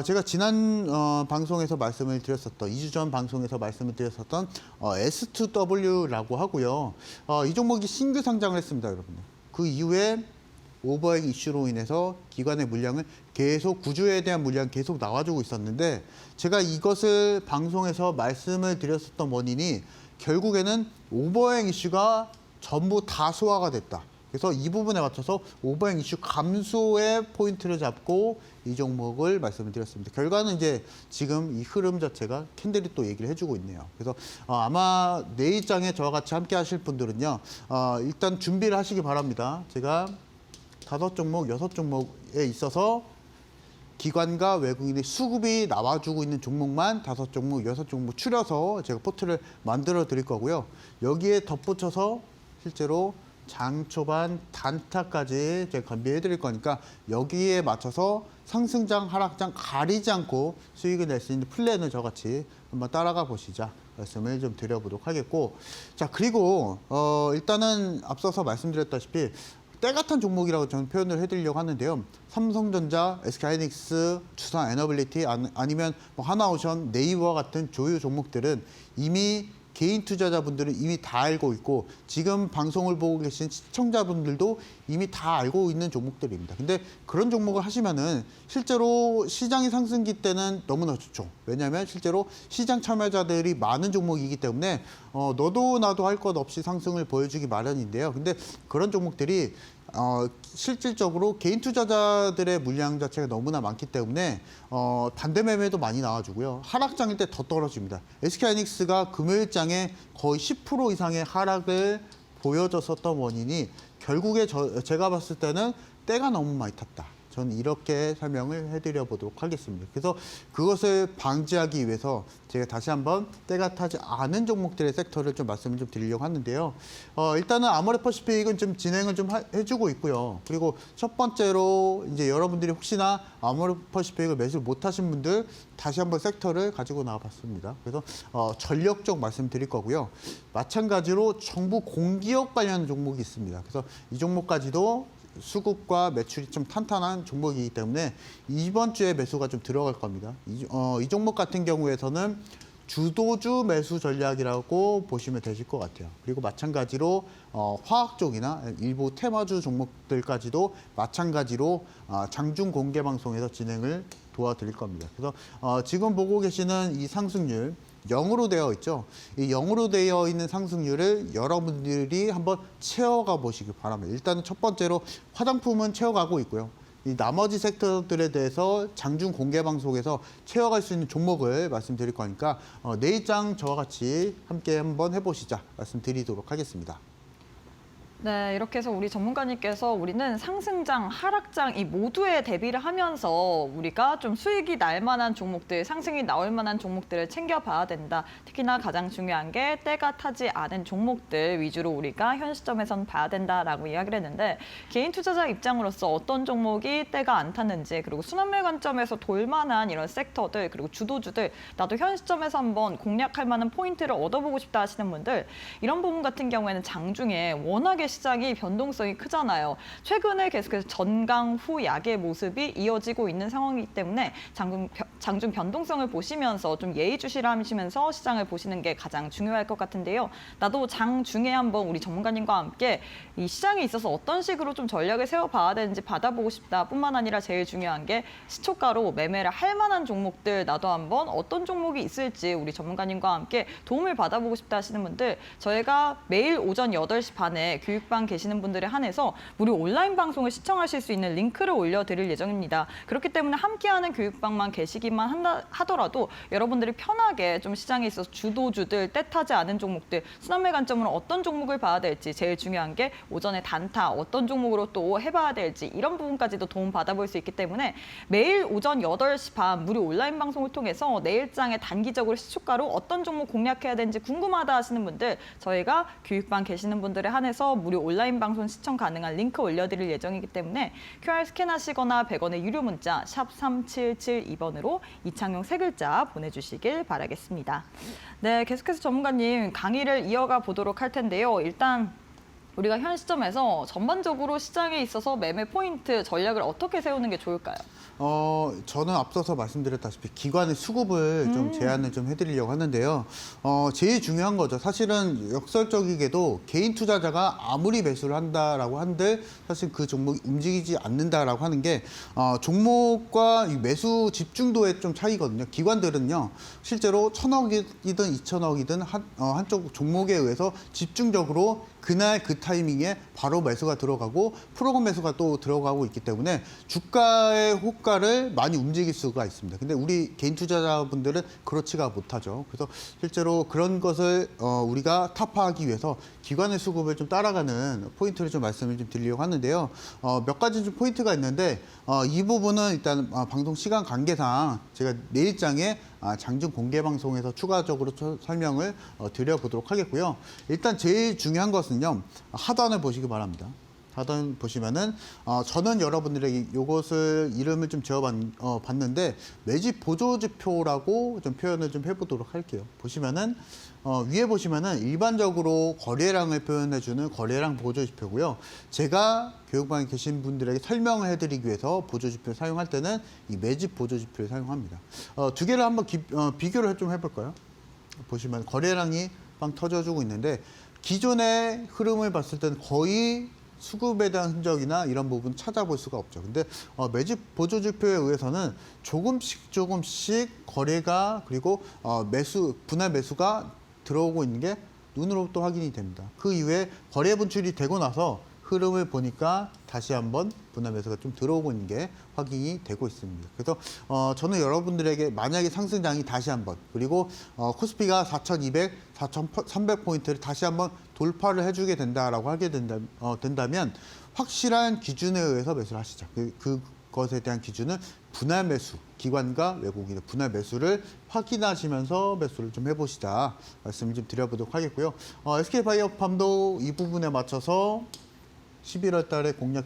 제가 지난 방송에서 말씀을 드렸었던, 2주 전 방송에서 말씀을 드렸었던 S2W라고 하고요. 이 종목이 신규 상장을 했습니다, 여러분들. 그 이후에 오버행 이슈로 인해서 기관의 물량을 계속, 구주에 대한 물량이 계속 나와주고 있었는데, 제가 이것을 방송에서 말씀을 드렸었던 원인이 결국에는 오버행 이슈가 전부 다 소화가 됐다. 그래서 이 부분에 맞춰서 오버행 이슈 감소의 포인트를 잡고 이 종목을 말씀을 드렸습니다. 결과는 이제 지금 이 흐름 자체가 캔들이 또 얘기를 해주고 있네요. 그래서 아마 내일장에 저와 같이 함께 하실 분들은요, 일단 준비를 하시기 바랍니다. 제가 5종목, 6종목에 있어서 기관과 외국인의 수급이 나와주고 있는 종목만 5종목, 6종목 추려서 제가 포트를 만들어 드릴 거고요. 여기에 덧붙여서 실제로 장 초반 단타까지 제가 건비해 드릴 거니까 여기에 맞춰서 상승장, 하락장 가리지 않고 수익을 낼 수 있는 플랜을 저같이 한번 따라가 보시자 말씀을 좀 드려보도록 하겠고, 자, 그리고 일단은 앞서서 말씀드렸다시피 때 같은 종목이라고 저는 표현을 해드리려고 하는데요. 삼성전자, SK하이닉스, 두산 에너빌리티 아니면 뭐 하나오션, 네이버와 같은 조유 종목들은 이미 개인 투자자분들은 이미 다 알고 있고 지금 방송을 보고 계신 시청자분들도 이미 다 알고 있는 종목들입니다. 근데 그런 종목을 하시면은 실제로 시장이 상승기 때는 너무나 좋죠. 왜냐하면 실제로 시장 참여자들이 많은 종목이기 때문에 너도 나도 할 것 없이 상승을 보여주기 마련인데요. 근데 그런 종목들이 실질적으로 개인 투자자들의 물량 자체가 너무나 많기 때문에 반대 매매도 많이 나와주고요. 하락장일 때 더 떨어집니다. SK하이닉스가 금요일장에 거의 10% 이상의 하락을 보여줬었던 원인이 결국에 제가 봤을 때는 때가 너무 많이 탔다. 저는 이렇게 설명을 해드려 보도록 하겠습니다. 그래서 그것을 방지하기 위해서 제가 다시 한번 때가 타지 않은 종목들의 섹터를 좀 말씀을 좀 드리려고 하는데요. 일단은 아모레퍼시픽은 좀 진행을 좀 해주고 있고요. 그리고 첫 번째로 이제 여러분들이 혹시나 아모레퍼시픽을 매수 못하신 분들 다시 한번 섹터를 가지고 나와봤습니다. 그래서 전력 쪽 말씀드릴 거고요. 마찬가지로 정부 공기업 관련 종목이 있습니다. 그래서 이 종목까지도 수급과 매출이 좀 탄탄한 종목이기 때문에 이번 주에 매수가 좀 들어갈 겁니다. 이 종목 같은 경우에서는 주도주 매수 전략이라고 보시면 되실 것 같아요. 그리고 마찬가지로 화학 쪽이나 일부 테마주 종목들까지도 마찬가지로 장중 공개 방송에서 진행을 도와드릴 겁니다. 그래서 지금 보고 계시는 이 상승률 0으로 되어 있죠. 이 0으로 되어 있는 상승률을 여러분들이 한번 채워가 보시기 바랍니다. 일단은 첫 번째로 화장품은 채워가고 있고요. 이 나머지 섹터들에 대해서 장중 공개 방송에서 채워갈 수 있는 종목을 말씀드릴 거니까 내일장 저와 같이 함께 한번 해보시자 말씀드리도록 하겠습니다. 네, 이렇게 해서 우리 전문가님께서 우리는 상승장, 하락장 이 모두에 대비를 하면서 우리가 좀 수익이 날 만한 종목들, 상승이 나올 만한 종목들을 챙겨봐야 된다. 특히나 가장 중요한 게 때가 타지 않은 종목들 위주로 우리가 현 시점에선 봐야 된다라고 이야기를 했는데 개인 투자자 입장으로서 어떤 종목이 때가 안 탔는지 그리고 순환매 관점에서 돌만한 이런 섹터들 그리고 주도주들 나도 현 시점에서 한번 공략할 만한 포인트를 얻어보고 싶다 하시는 분들 이런 부분 같은 경우에는 장중에 워낙에 시장이 변동성이 크잖아요. 최근에 계속해서 전강 후 약의 모습이 이어지고 있는 상황이기 때문에 장중 변동성을 보시면서 좀 예의주시하시면서 시장을 보시는 게 가장 중요할 것 같은데요. 나도 장중에 한번 우리 전문가님과 함께 이 시장에 있어서 어떤 식으로 좀 전략을 세워봐야 되는지 받아보고 싶다 뿐만 아니라 제일 중요한 게 시초가로 매매를 할 만한 종목들 나도 한번 어떤 종목이 있을지 우리 전문가님과 함께 도움을 받아보고 싶다 하시는 분들 저희가 매일 오전 8시 반에 교육방 계시는 분들에 한해서 무료 온라인 방송을 시청하실 수 있는 링크를 올려드릴 예정입니다. 그렇기 때문에 함께하는 교육방만 계시기만 하더라도 여러분들이 편하게 좀 시장에 있어서 주도주들, 때타지 않은 종목들, 순환매 관점으로 어떤 종목을 봐야 될지 제일 중요한 게 오전에 단타, 어떤 종목으로 또 해봐야 될지 이런 부분까지도 도움 받아볼 수 있기 때문에 매일 오전 8시 반 무료 온라인 방송을 통해서 내일장에 단기적으로 시초가로 어떤 종목 공략해야 되는지 궁금하다 하시는 분들 저희가 교육방 계시는 분들에 한해서 무료 온라인 방송 시청 가능한 링크 올려드릴 예정이기 때문에 QR 스캔하시거나 100원의 유료 문자 샵 3772번으로 이창용 세 글자 보내주시길 바라겠습니다. 네, 계속해서 전문가님 강의를 이어가 보도록 할 텐데요. 일단 우리가 현 시점에서 전반적으로 시장에 있어서 매매 포인트 전략을 어떻게 세우는 게 좋을까요? 저는 앞서서 말씀드렸다시피 기관의 수급을 좀 제안을 좀 해드리려고 하는데요. 제일 중요한 거죠. 사실은 역설적이게도 개인 투자자가 아무리 매수를 한다라고 한들 사실 그 종목이 움직이지 않는다라고 하는 게 종목과 이 매수 집중도의 좀 차이거든요. 기관들은요, 실제로 1,000억이든 2,000억이든 한쪽 종목에 의해서 집중적으로 그날 그 타이밍에 바로 매수가 들어가고 프로그램 매수가 또 들어가고 있기 때문에 주가의 호가를 많이 움직일 수가 있습니다. 근데 우리 개인 투자자분들은 그렇지가 못하죠. 그래서 실제로 그런 것을 우리가 타파하기 위해서 기관의 수급을 좀 따라가는 포인트를 좀 말씀을 좀 드리려고 하는데요. 몇 가지 좀 포인트가 있는데 이 부분은 일단 방송 시간 관계상 제가 내일장에 장중 공개 방송에서 추가적으로 설명을 드려보도록 하겠고요. 일단 제일 중요한 것은요. 하단을 보시기 바랍니다. 하단 보시면은 저는 여러분들에게 이것을 이름을 좀 지어봤는데 매집 보조지표라고 좀 표현을 좀 해보도록 할게요. 보시면은 위에 보시면은 일반적으로 거래량을 표현해주는 거래량 보조지표고요. 제가 교육방에 계신 분들에게 설명을 해드리기 위해서 보조지표를 사용할 때는 이 매집 보조지표를 사용합니다. 두 개를 한번 비교를 좀 해볼까요? 보시면 거래량이 빵 터져주고 있는데 기존의 흐름을 봤을 때는 거의 수급에 대한 흔적이나 이런 부분 찾아볼 수가 없죠. 근데 매집 보조지표에 의해서는 조금씩 거래가 그리고 분할 매수가 들어오고 있는 게 눈으로 또 확인이 됩니다. 그 이후에 거래 분출이 되고 나서 흐름을 보니까 다시 한번 분할 매수가 좀 들어오고 있는 게 확인이 되고 있습니다. 그래서 저는 여러분들에게 만약에 상승장이 다시 한번 그리고 코스피가 4,200, 4,300포인트를 다시 한번 돌파를 해주게 된다라고 하게 된다면 확실한 기준에 의해서 매수를 하시죠. 그것에 대한 기준은 분할 매수, 기관과 외국인의 분할 매수를 확인하시면서 매수를 좀 해보시자 말씀을 좀 드려보도록 하겠고요. SK바이오팜도 이 부분에 맞춰서 11월 달에 공략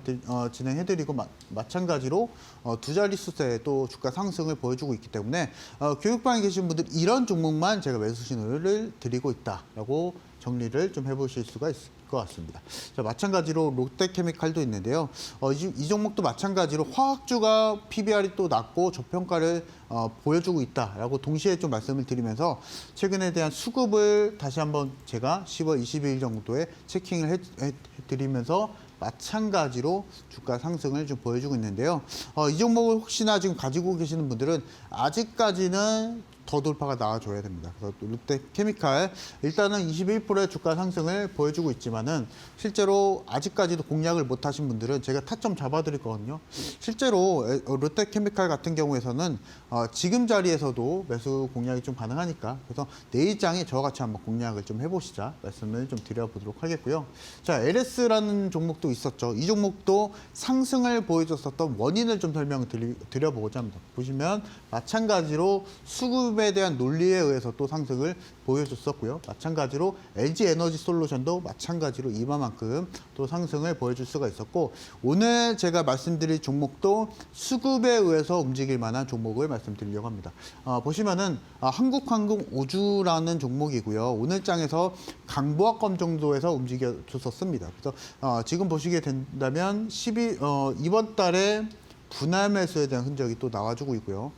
진행해드리고 마찬가지로 두 자릿수에 또 주가 상승을 보여주고 있기 때문에 교육방에 계신 분들 이런 종목만 제가 매수 신호를 드리고 있다라고 정리를 좀 해보실 수가 있을 것 같습니다. 자, 마찬가지로 롯데케미칼도 있는데요. 이 종목도 마찬가지로 화학주가 PBR이 또 낮고 저평가를 보여주고 있다라고 동시에 좀 말씀을 드리면서 최근에 대한 수급을 다시 한번 제가 10월 22일 정도에 체킹을 해드리면서 마찬가지로 주가 상승을 좀 보여주고 있는데요. 이 종목을 혹시나 지금 가지고 계시는 분들은 아직까지는 더 돌파가 나와줘야 됩니다. 그래서 또 롯데케미칼 일단은 21%의 주가 상승을 보여주고 있지만은 실제로 아직까지도 공략을 못 하신 분들은 제가 타점 잡아드릴 거거든요. 실제로 롯데케미칼 같은 경우에서는 지금 자리에서도 매수 공략이 좀 가능하니까 그래서 내일장에 저와 같이 한번 공략을 좀 해보시자 말씀을 좀 드려보도록 하겠고요. 자, LS라는 종목도 있었죠. 이 종목도 상승을 보여줬었던 원인을 좀 드려보고자 합니다. 보시면 마찬가지로 수급에 대한 논리에 의해서 또 상승을 보여줬었고요. 마찬가지로 LG에너지솔루션도 마찬가지로 이만큼 또 상승을 보여줄 수가 있었고 오늘 제가 말씀드릴 종목도 수급에 의해서 움직일 만한 종목을 말씀드리려고 합니다. 보시면은 한국항공우주라는 종목이고요. 오늘 장에서 강보합권 정도에서 움직여줬었습니다. 그래서 지금 보시게 된다면 이번 달에 분할 매수에 대한 흔적이 또 나와주고 있고요.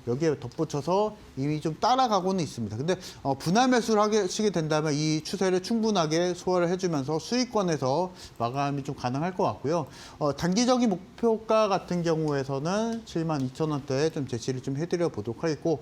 여기에 덧붙여서 이미 좀 따라가고는 있습니다. 근데 분할 매수를 하시게 된다면 이 추세를 충분하게 소화를 해주면서 수익권에서 마감이 좀 가능할 것 같고요. 단기적인 목표가 같은 경우에서는 72,000원대에 좀 제시를 좀 해드려 보도록 하겠고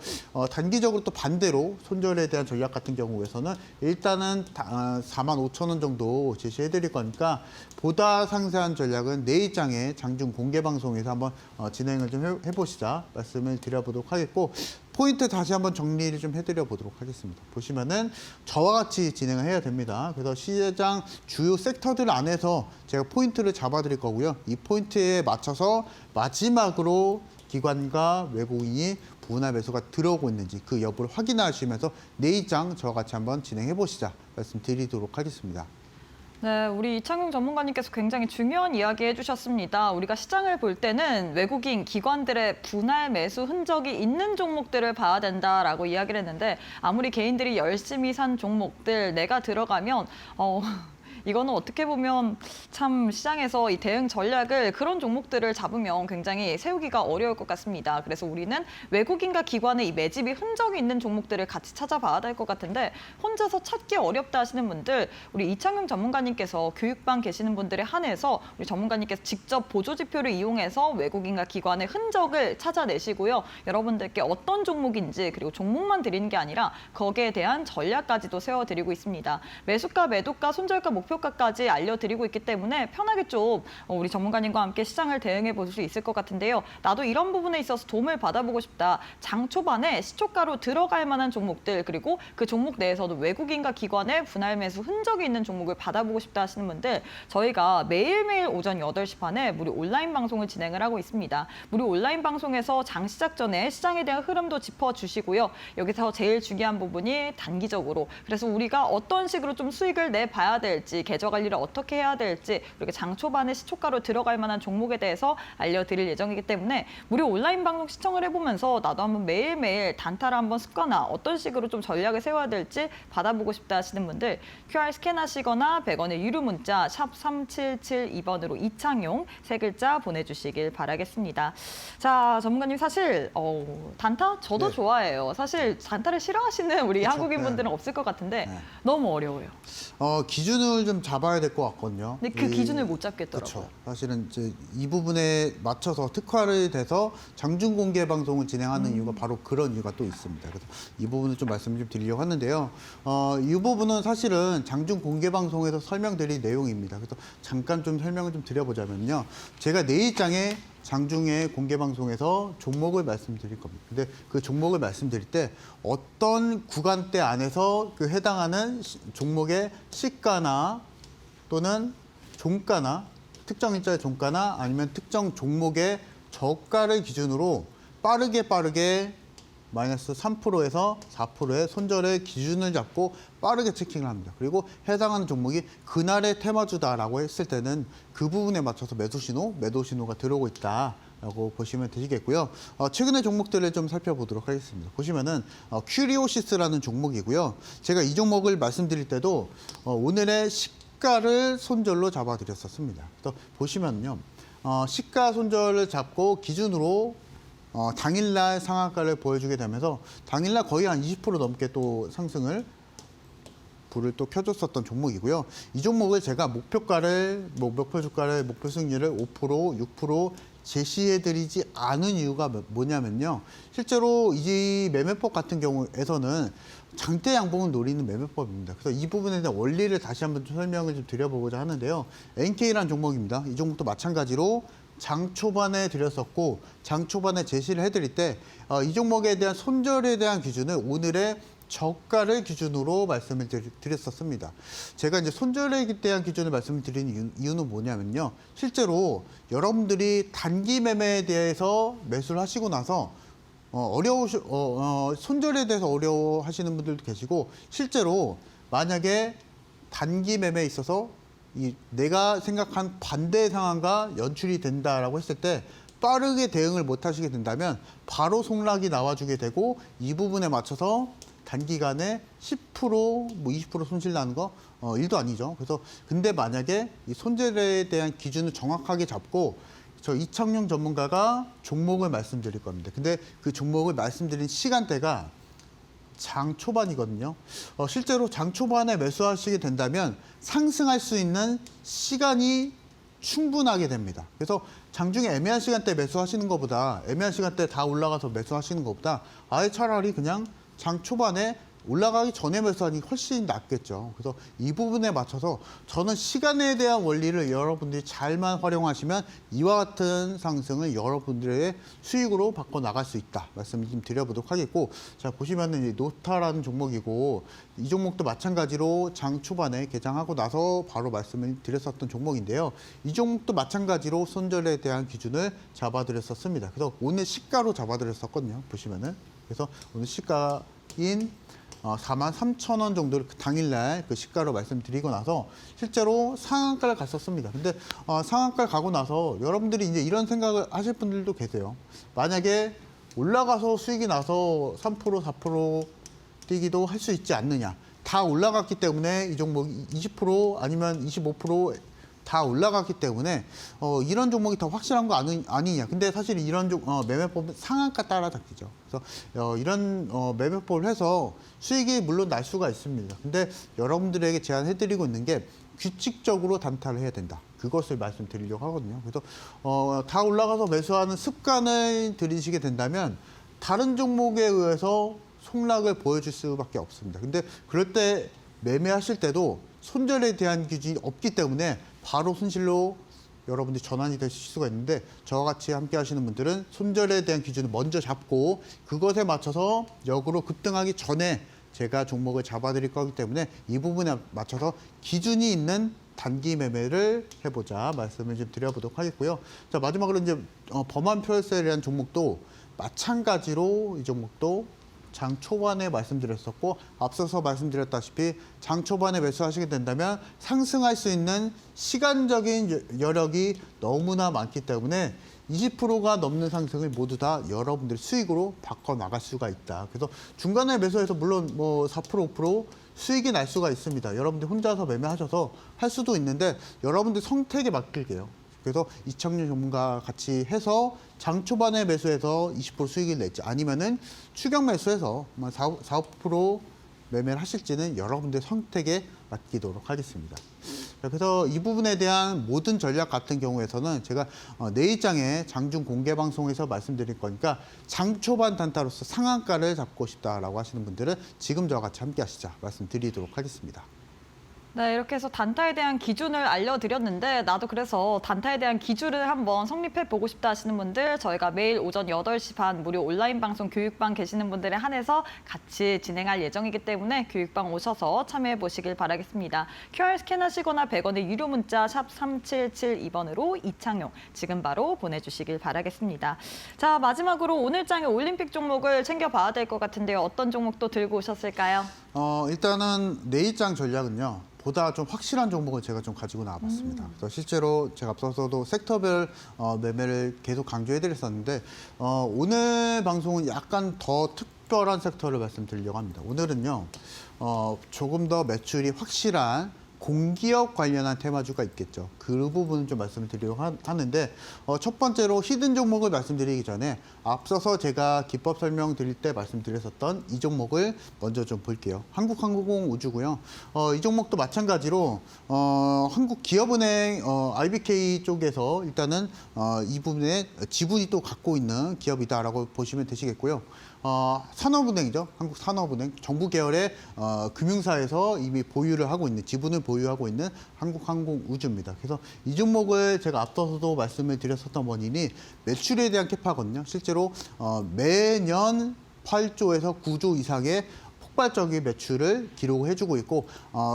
단기적으로 또 반대로 손절에 대한 전략 같은 경우에서는 일단은 45,000원 정도 제시해드릴 거니까 보다 상세한 전략은 내일장에 장중 공개 방송에서 한번 진행을 좀 해보시자 말씀을 드려보도록 하겠고 포인트 다시 한번 정리를 좀 해드려 보도록 하겠습니다. 보시면은 저와 같이 진행을 해야 됩니다. 그래서 시장 주요 섹터들 안에서 제가 포인트를 잡아드릴 거고요. 이 포인트에 맞춰서 마지막으로 기관과 외국인이 분할 매수가 들어오고 있는지 그 여부를 확인하시면서 내일장 저와 같이 한번 진행해 보시자 말씀드리도록 하겠습니다. 네, 우리 이창용 전문가님께서 굉장히 중요한 이야기 해주셨습니다. 우리가 시장을 볼 때는 외국인 기관들의 분할 매수 흔적이 있는 종목들을 봐야 된다라고 이야기를 했는데 아무리 개인들이 열심히 산 종목들 내가 들어가면 이거는 어떻게 보면 참 시장에서 이 대응 전략을 그런 종목들을 잡으면 굉장히 세우기가 어려울 것 같습니다. 그래서 우리는 외국인과 기관의 이 매집이 흔적이 있는 종목들을 같이 찾아봐야 될 것 같은데 혼자서 찾기 어렵다 하시는 분들 우리 이창용 전문가님께서 교육반 계시는 분들에 한해서 우리 전문가님께서 직접 보조지표를 이용해서 외국인과 기관의 흔적을 찾아내시고요. 여러분들께 어떤 종목인지 그리고 종목만 드리는 게 아니라 거기에 대한 전략까지도 세워드리고 있습니다. 매수가, 매도가, 손절가, 목표가까지 알려드리고 있기 때문에 편하게 좀 우리 전문가님과 함께 시장을 대응해 볼 수 있을 것 같은데요. 나도 이런 부분에 있어서 도움을 받아보고 싶다. 장 초반에 시초가로 들어갈 만한 종목들 그리고 그 종목 내에서도 외국인과 기관의 분할 매수 흔적이 있는 종목을 받아보고 싶다 하시는 분들 저희가 매일매일 오전 8시 반에 무료 온라인 방송을 진행을 하고 있습니다. 무료 온라인 방송에서 장 시작 전에 시장에 대한 흐름도 짚어주시고요. 여기서 제일 중요한 부분이 단기적으로 그래서 우리가 어떤 식으로 좀 수익을 내봐야 될지 계좌 관리를 어떻게 해야 될지 그리고 장 초반에 시초가로 들어갈 만한 종목에 대해서 알려드릴 예정이기 때문에 무료 온라인 방송 시청을 해보면서 나도 한번 매일매일 단타를 한번 습거나 어떤 식으로 좀 전략을 세워야 될지 받아보고 싶다 하시는 분들 QR 스캔하시거나 100원의 유료 문자 샵 3772번으로 이창용 세 글자 보내주시길 바라겠습니다. 자, 전문가님 사실 단타 저도 네. 좋아해요. 사실 단타를 싫어하시는 우리 그렇죠. 한국인 분들은 네. 없을 것 같은데 네. 너무 어려워요. 기준을 좀 잡아야 될 것 같거든요. 근데 그 기준을 못 잡겠더라고요. 그렇죠. 사실은 이제 이 부분에 맞춰서 특화를 돼서 장중 공개 방송을 진행하는 이유가 바로 그런 이유가 또 있습니다. 그래서 이 부분을 좀 말씀 좀 드리려고 하는데요. 이 부분은 사실은 장중 공개 방송에서 설명드릴 내용입니다. 그래서 잠깐 좀 설명을 좀 드려보자면요. 제가 내일장에 장중에 공개 방송에서 종목을 말씀드릴 겁니다. 근데 그 종목을 말씀드릴 때 어떤 구간대 안에서 그 해당하는 종목의 시가나 또는 종가나 특정 일자의 종가나 아니면 특정 종목의 저가를 기준으로 빠르게 마이너스 3%에서 4%의 손절의 기준을 잡고 빠르게 체킹을 합니다. 그리고 해당하는 종목이 그날의 테마주다라고 했을 때는 그 부분에 맞춰서 매도 신호가 들어오고 있다라고 보시면 되시겠고요. 최근의 종목들을 좀 살펴보도록 하겠습니다. 보시면은 큐리오시스라는 종목이고요. 제가 이 종목을 말씀드릴 때도 오늘의 시가를 손절로 잡아드렸었습니다. 그래서 보시면요. 시가 손절을 잡고 기준으로 당일날 상한가를 보여주게 되면서 당일날 거의 한 20% 넘게 또 상승을 불을 또 켜줬었던 종목이고요. 이 종목을 제가 목표 주가를 목표 수익률을 5%, 6%, 제시해드리지 않은 이유가 뭐냐면요. 실제로 이 매매법 같은 경우에서는 장대 양봉을 노리는 매매법입니다. 그래서 이 부분에 대한 원리를 다시 한번 좀 설명을 좀 드려보고자 하는데요. NK라는 종목입니다. 이 종목도 마찬가지로 장 초반에 드렸었고 장 초반에 제시를 해드릴 때 이 종목에 대한 손절에 대한 기준을 오늘의 저가를 기준으로 말씀을 드렸었습니다. 제가 이제 손절에 대한 기준을 말씀을 드리는 이유는 뭐냐면요. 실제로 여러분들이 단기 매매에 대해서 매수를 하시고 나서 손절에 대해서 어려워하시는 분들도 계시고 실제로 만약에 단기 매매에 있어서 내가 생각한 반대 상황과 연출이 된다라고 했을 때 빠르게 대응을 못 하시게 된다면 바로 속락이 나와주게 되고 이 부분에 맞춰서 단기간에 10%, 뭐 20% 손실 나는 거 일도 아니죠. 그래서 근데 만약에 이 손절에 대한 기준을 정확하게 잡고 저 이창용 전문가가 종목을 말씀드릴 겁니다. 근데 그 종목을 말씀드린 시간대가 장 초반이거든요. 실제로 장 초반에 매수하시게 된다면 상승할 수 있는 시간이 충분하게 됩니다. 그래서 장중에 애매한 시간대 매수하시는 것보다 애매한 시간대 다 올라가서 매수하시는 것보다 아예 차라리 그냥 장 초반에 올라가기 전에 매수하니 훨씬 낫겠죠. 그래서 이 부분에 맞춰서 저는 시간에 대한 원리를 여러분들이 잘만 활용하시면 이와 같은 상승을 여러분들의 수익으로 바꿔 나갈 수 있다. 말씀을 좀 드려보도록 하겠고, 자 보시면은 이 노타라는 종목이고 이 종목도 마찬가지로 장 초반에 개장하고 나서 바로 말씀을 드렸었던 종목인데요. 이 종목도 마찬가지로 손절에 대한 기준을 잡아드렸었습니다. 그래서 오늘 시가로 잡아드렸었거든요. 보시면은 그래서 오늘 시가인 43,000원 정도를 당일날 그 시가로 말씀드리고 나서 실제로 상한가를 갔었습니다. 근데 상한가를 가고 나서 여러분들이 이제 이런 생각을 하실 분들도 계세요. 만약에 올라가서 수익이 나서 3%, 4% 뛰기도 할 수 있지 않느냐. 다 올라갔기 때문에 이 종목 20% 아니면 25% 다 올라갔기 때문에 이런 종목이 더 확실한 거 아니냐. 근데 사실 이런 매매법은 상한가 따라 잡히죠. 그래서 이런 매매법을 해서 수익이 물론 날 수가 있습니다. 근데 여러분들에게 제안해드리고 있는 게 규칙적으로 단타를 해야 된다. 그것을 말씀드리려고 하거든요. 그래서 다 올라가서 매수하는 습관을 들이시게 된다면 다른 종목에 의해서 속락을 보여줄 수밖에 없습니다. 근데 그럴 때 매매하실 때도 손절에 대한 기준이 없기 때문에 바로 손실로 여러분들이 전환이 되실 수가 있는데 저와 같이 함께 하시는 분들은 손절에 대한 기준을 먼저 잡고 그것에 맞춰서 역으로 급등하기 전에 제가 종목을 잡아드릴 거기 때문에 이 부분에 맞춰서 기준이 있는 단기 매매를 해보자 말씀을 좀 드려보도록 하겠고요. 자 마지막으로 이제 범한 표열셀이라는 종목도 마찬가지로 이 종목도 장 초반에 말씀드렸었고 앞서서 말씀드렸다시피 장 초반에 매수하시게 된다면 상승할 수 있는 시간적인 여력이 너무나 많기 때문에 20%가 넘는 상승을 모두 다 여러분들 수익으로 바꿔 나갈 수가 있다. 그래서 중간에 매수해서 물론 뭐 4%, 5% 수익이 날 수가 있습니다. 여러분들 혼자서 매매하셔서 할 수도 있는데 여러분들 선택에 맡길게요. 그래서 이창용 전문가 같이 해서 장 초반에 매수해서 20% 수익을 낼지 아니면은 추격 매수해서 4, 5% 매매를 하실지는 여러분들 선택에 맡기도록 하겠습니다. 그래서 이 부분에 대한 모든 전략 같은 경우에서는 제가 내일장에 장중 공개 방송에서 말씀드릴 거니까 장 초반 단타로서 상한가를 잡고 싶다라고 하시는 분들은 지금 저와 같이 함께 하시자 말씀드리도록 하겠습니다. 네, 이렇게 해서 단타에 대한 기준을 알려드렸는데 나도 그래서 단타에 대한 기준을 한번 성립해 보고 싶다 하시는 분들 저희가 매일 오전 8시 반 무료 온라인 방송 교육방 계시는 분들에 한해서 같이 진행할 예정이기 때문에 교육방 오셔서 참여해 보시길 바라겠습니다. QR 스캔하시거나 100원의 유료 문자 샵 3772번으로 이창용 지금 바로 보내주시길 바라겠습니다. 자, 마지막으로 오늘 장의 올림픽 종목을 챙겨봐야 될 것 같은데요. 어떤 종목도 들고 오셨을까요? 일단은 내일장 전략은요. 보다 좀 확실한 종목을 제가 좀 가지고 나와봤습니다. 그래서 실제로 제가 앞서서도 섹터별 매매를 계속 강조해드렸었는데 오늘 방송은 약간 더 특별한 섹터를 말씀드리려고 합니다. 오늘은요 조금 더 매출이 확실한 공기업 관련한 테마주가 있겠죠. 그 부분을 좀 말씀을 드리려고 하는데 첫 번째로 히든 종목을 말씀드리기 전에 앞서서 제가 기법 설명 드릴 때 말씀드렸었던 이 종목을 먼저 좀 볼게요. 한국항공우주고요. 이 종목도 마찬가지로 한국기업은행 IBK 쪽에서 일단은 이 부분에 지분이 또 갖고 있는 기업이다라고 보시면 되시겠고요. 산업은행이죠. 한국산업은행 정부 계열의 금융사에서 이미 보유를 하고 있는 지분을 보유하고 있는 한국항공우주입니다. 그래서 이 종목을 제가 앞서서도 말씀을 드렸었던 원인이 매출에 대한 캐파거든요. 실제로 매년 8조에서 9조 이상의 폭발적인 매출을 기록해주고 있고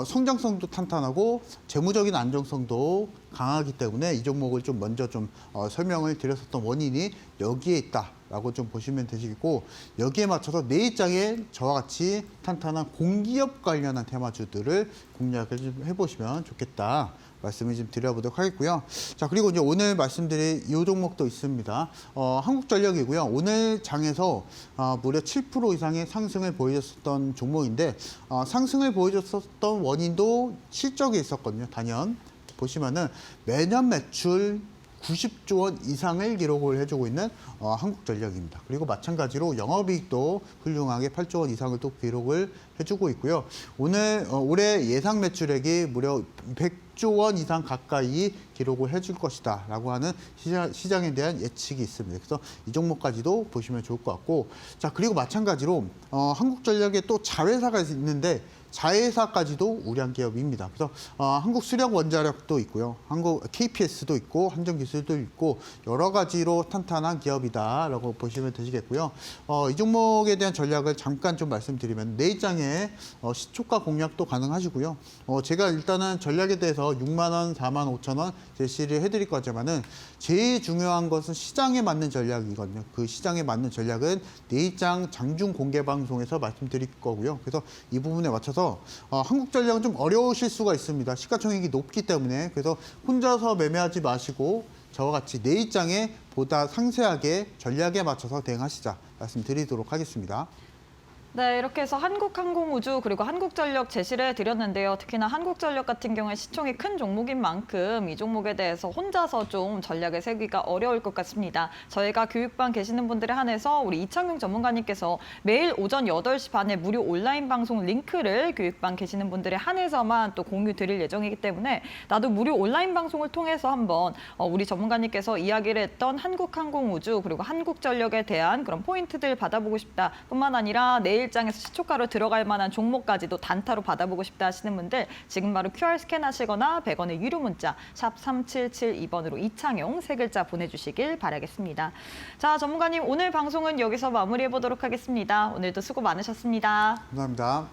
성장성도 탄탄하고 재무적인 안정성도 강하기 때문에 이 종목을 좀 먼저 좀 설명을 드렸었던 원인이 여기에 있다라고 좀 보시면 되시겠고 여기에 맞춰서 내일장에 저와 같이 탄탄한 공기업 관련한 테마주들을 공략을 좀 해보시면 좋겠다. 말씀을 좀 드려보도록 하겠고요. 자, 그리고 이제 오늘 말씀드릴 이 종목도 있습니다. 한국전력이고요. 오늘 장에서 무려 7% 이상의 상승을 보여줬었던 종목인데 상승을 보여줬었던 원인도 실적에 있었거든요. 단연 보시면은 매년 매출 90조 원 이상을 기록을 해주고 있는 한국전력입니다. 그리고 마찬가지로 영업이익도 훌륭하게 8조 원 이상을 또 기록을 해주고 있고요. 올해 예상 매출액이 무려 100조 원 이상 가까이 기록을 해줄 것이다 라고 하는 시장에 대한 예측이 있습니다. 그래서 이 종목까지도 보시면 좋을 것 같고 자 그리고 마찬가지로 한국전력에 또 자회사가 있는데 자회사까지도 우량 기업입니다. 그래서 한국수력원자력도 있고요. 한국 KPS도 있고 한전기술도 있고 여러 가지로 탄탄한 기업이다라고 보시면 되시겠고요. 이 종목에 대한 전략을 잠깐 좀 말씀드리면 내일장에 시초가 공략도 가능하시고요. 제가 일단은 전략에 대해서 6만 원, 4만 5천 원 제시를 해드릴 거지만은 제일 중요한 것은 시장에 맞는 전략이거든요. 그 시장에 맞는 전략은 내일장 장중 공개 방송에서 말씀드릴 거고요. 그래서 이 부분에 맞춰서 한국전력은 좀 어려우실 수가 있습니다. 시가총액이 높기 때문에 그래서 혼자서 매매하지 마시고 저와 같이 내일장에 보다 상세하게 전략에 맞춰서 대응하시자 말씀드리도록 하겠습니다. 네, 이렇게 해서 한국항공우주 그리고 한국전력 제시를 드렸는데요. 특히나 한국전력 같은 경우에 시총이 큰 종목인 만큼 이 종목에 대해서 혼자서 좀 전략을 세우기가 어려울 것 같습니다. 저희가 교육반 계시는 분들에 한해서 우리 이창용 전문가님께서 매일 오전 8시 반에 무료 온라인 방송 링크를 교육반 계시는 분들에 한해서만 또 공유 드릴 예정이기 때문에 나도 무료 온라인 방송을 통해서 한번 우리 전문가님께서 이야기를 했던 한국항공우주 그리고 한국전력에 대한 그런 포인트들 받아보고 싶다 뿐만 아니라 내일장에서 시초가로 들어갈 만한 종목까지도 단타로 받아보고 싶다 하시는 분들 지금 바로 QR 스캔하시거나 100원의 유료 문자 샵 3772번으로 이창용 세 글자 보내주시길 바라겠습니다. 자, 전문가님 오늘 방송은 여기서 마무리해보도록 하겠습니다. 오늘도 수고 많으셨습니다. 감사합니다.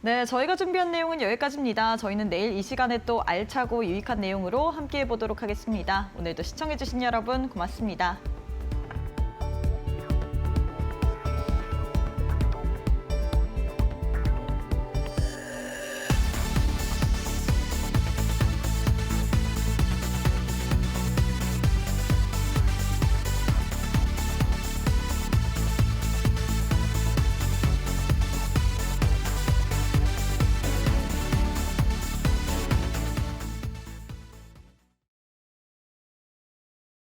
네, 저희가 준비한 내용은 여기까지입니다. 저희는 내일 이 시간에 또 알차고 유익한 내용으로 함께해 보도록 하겠습니다. 오늘도 시청해주신 여러분 고맙습니다.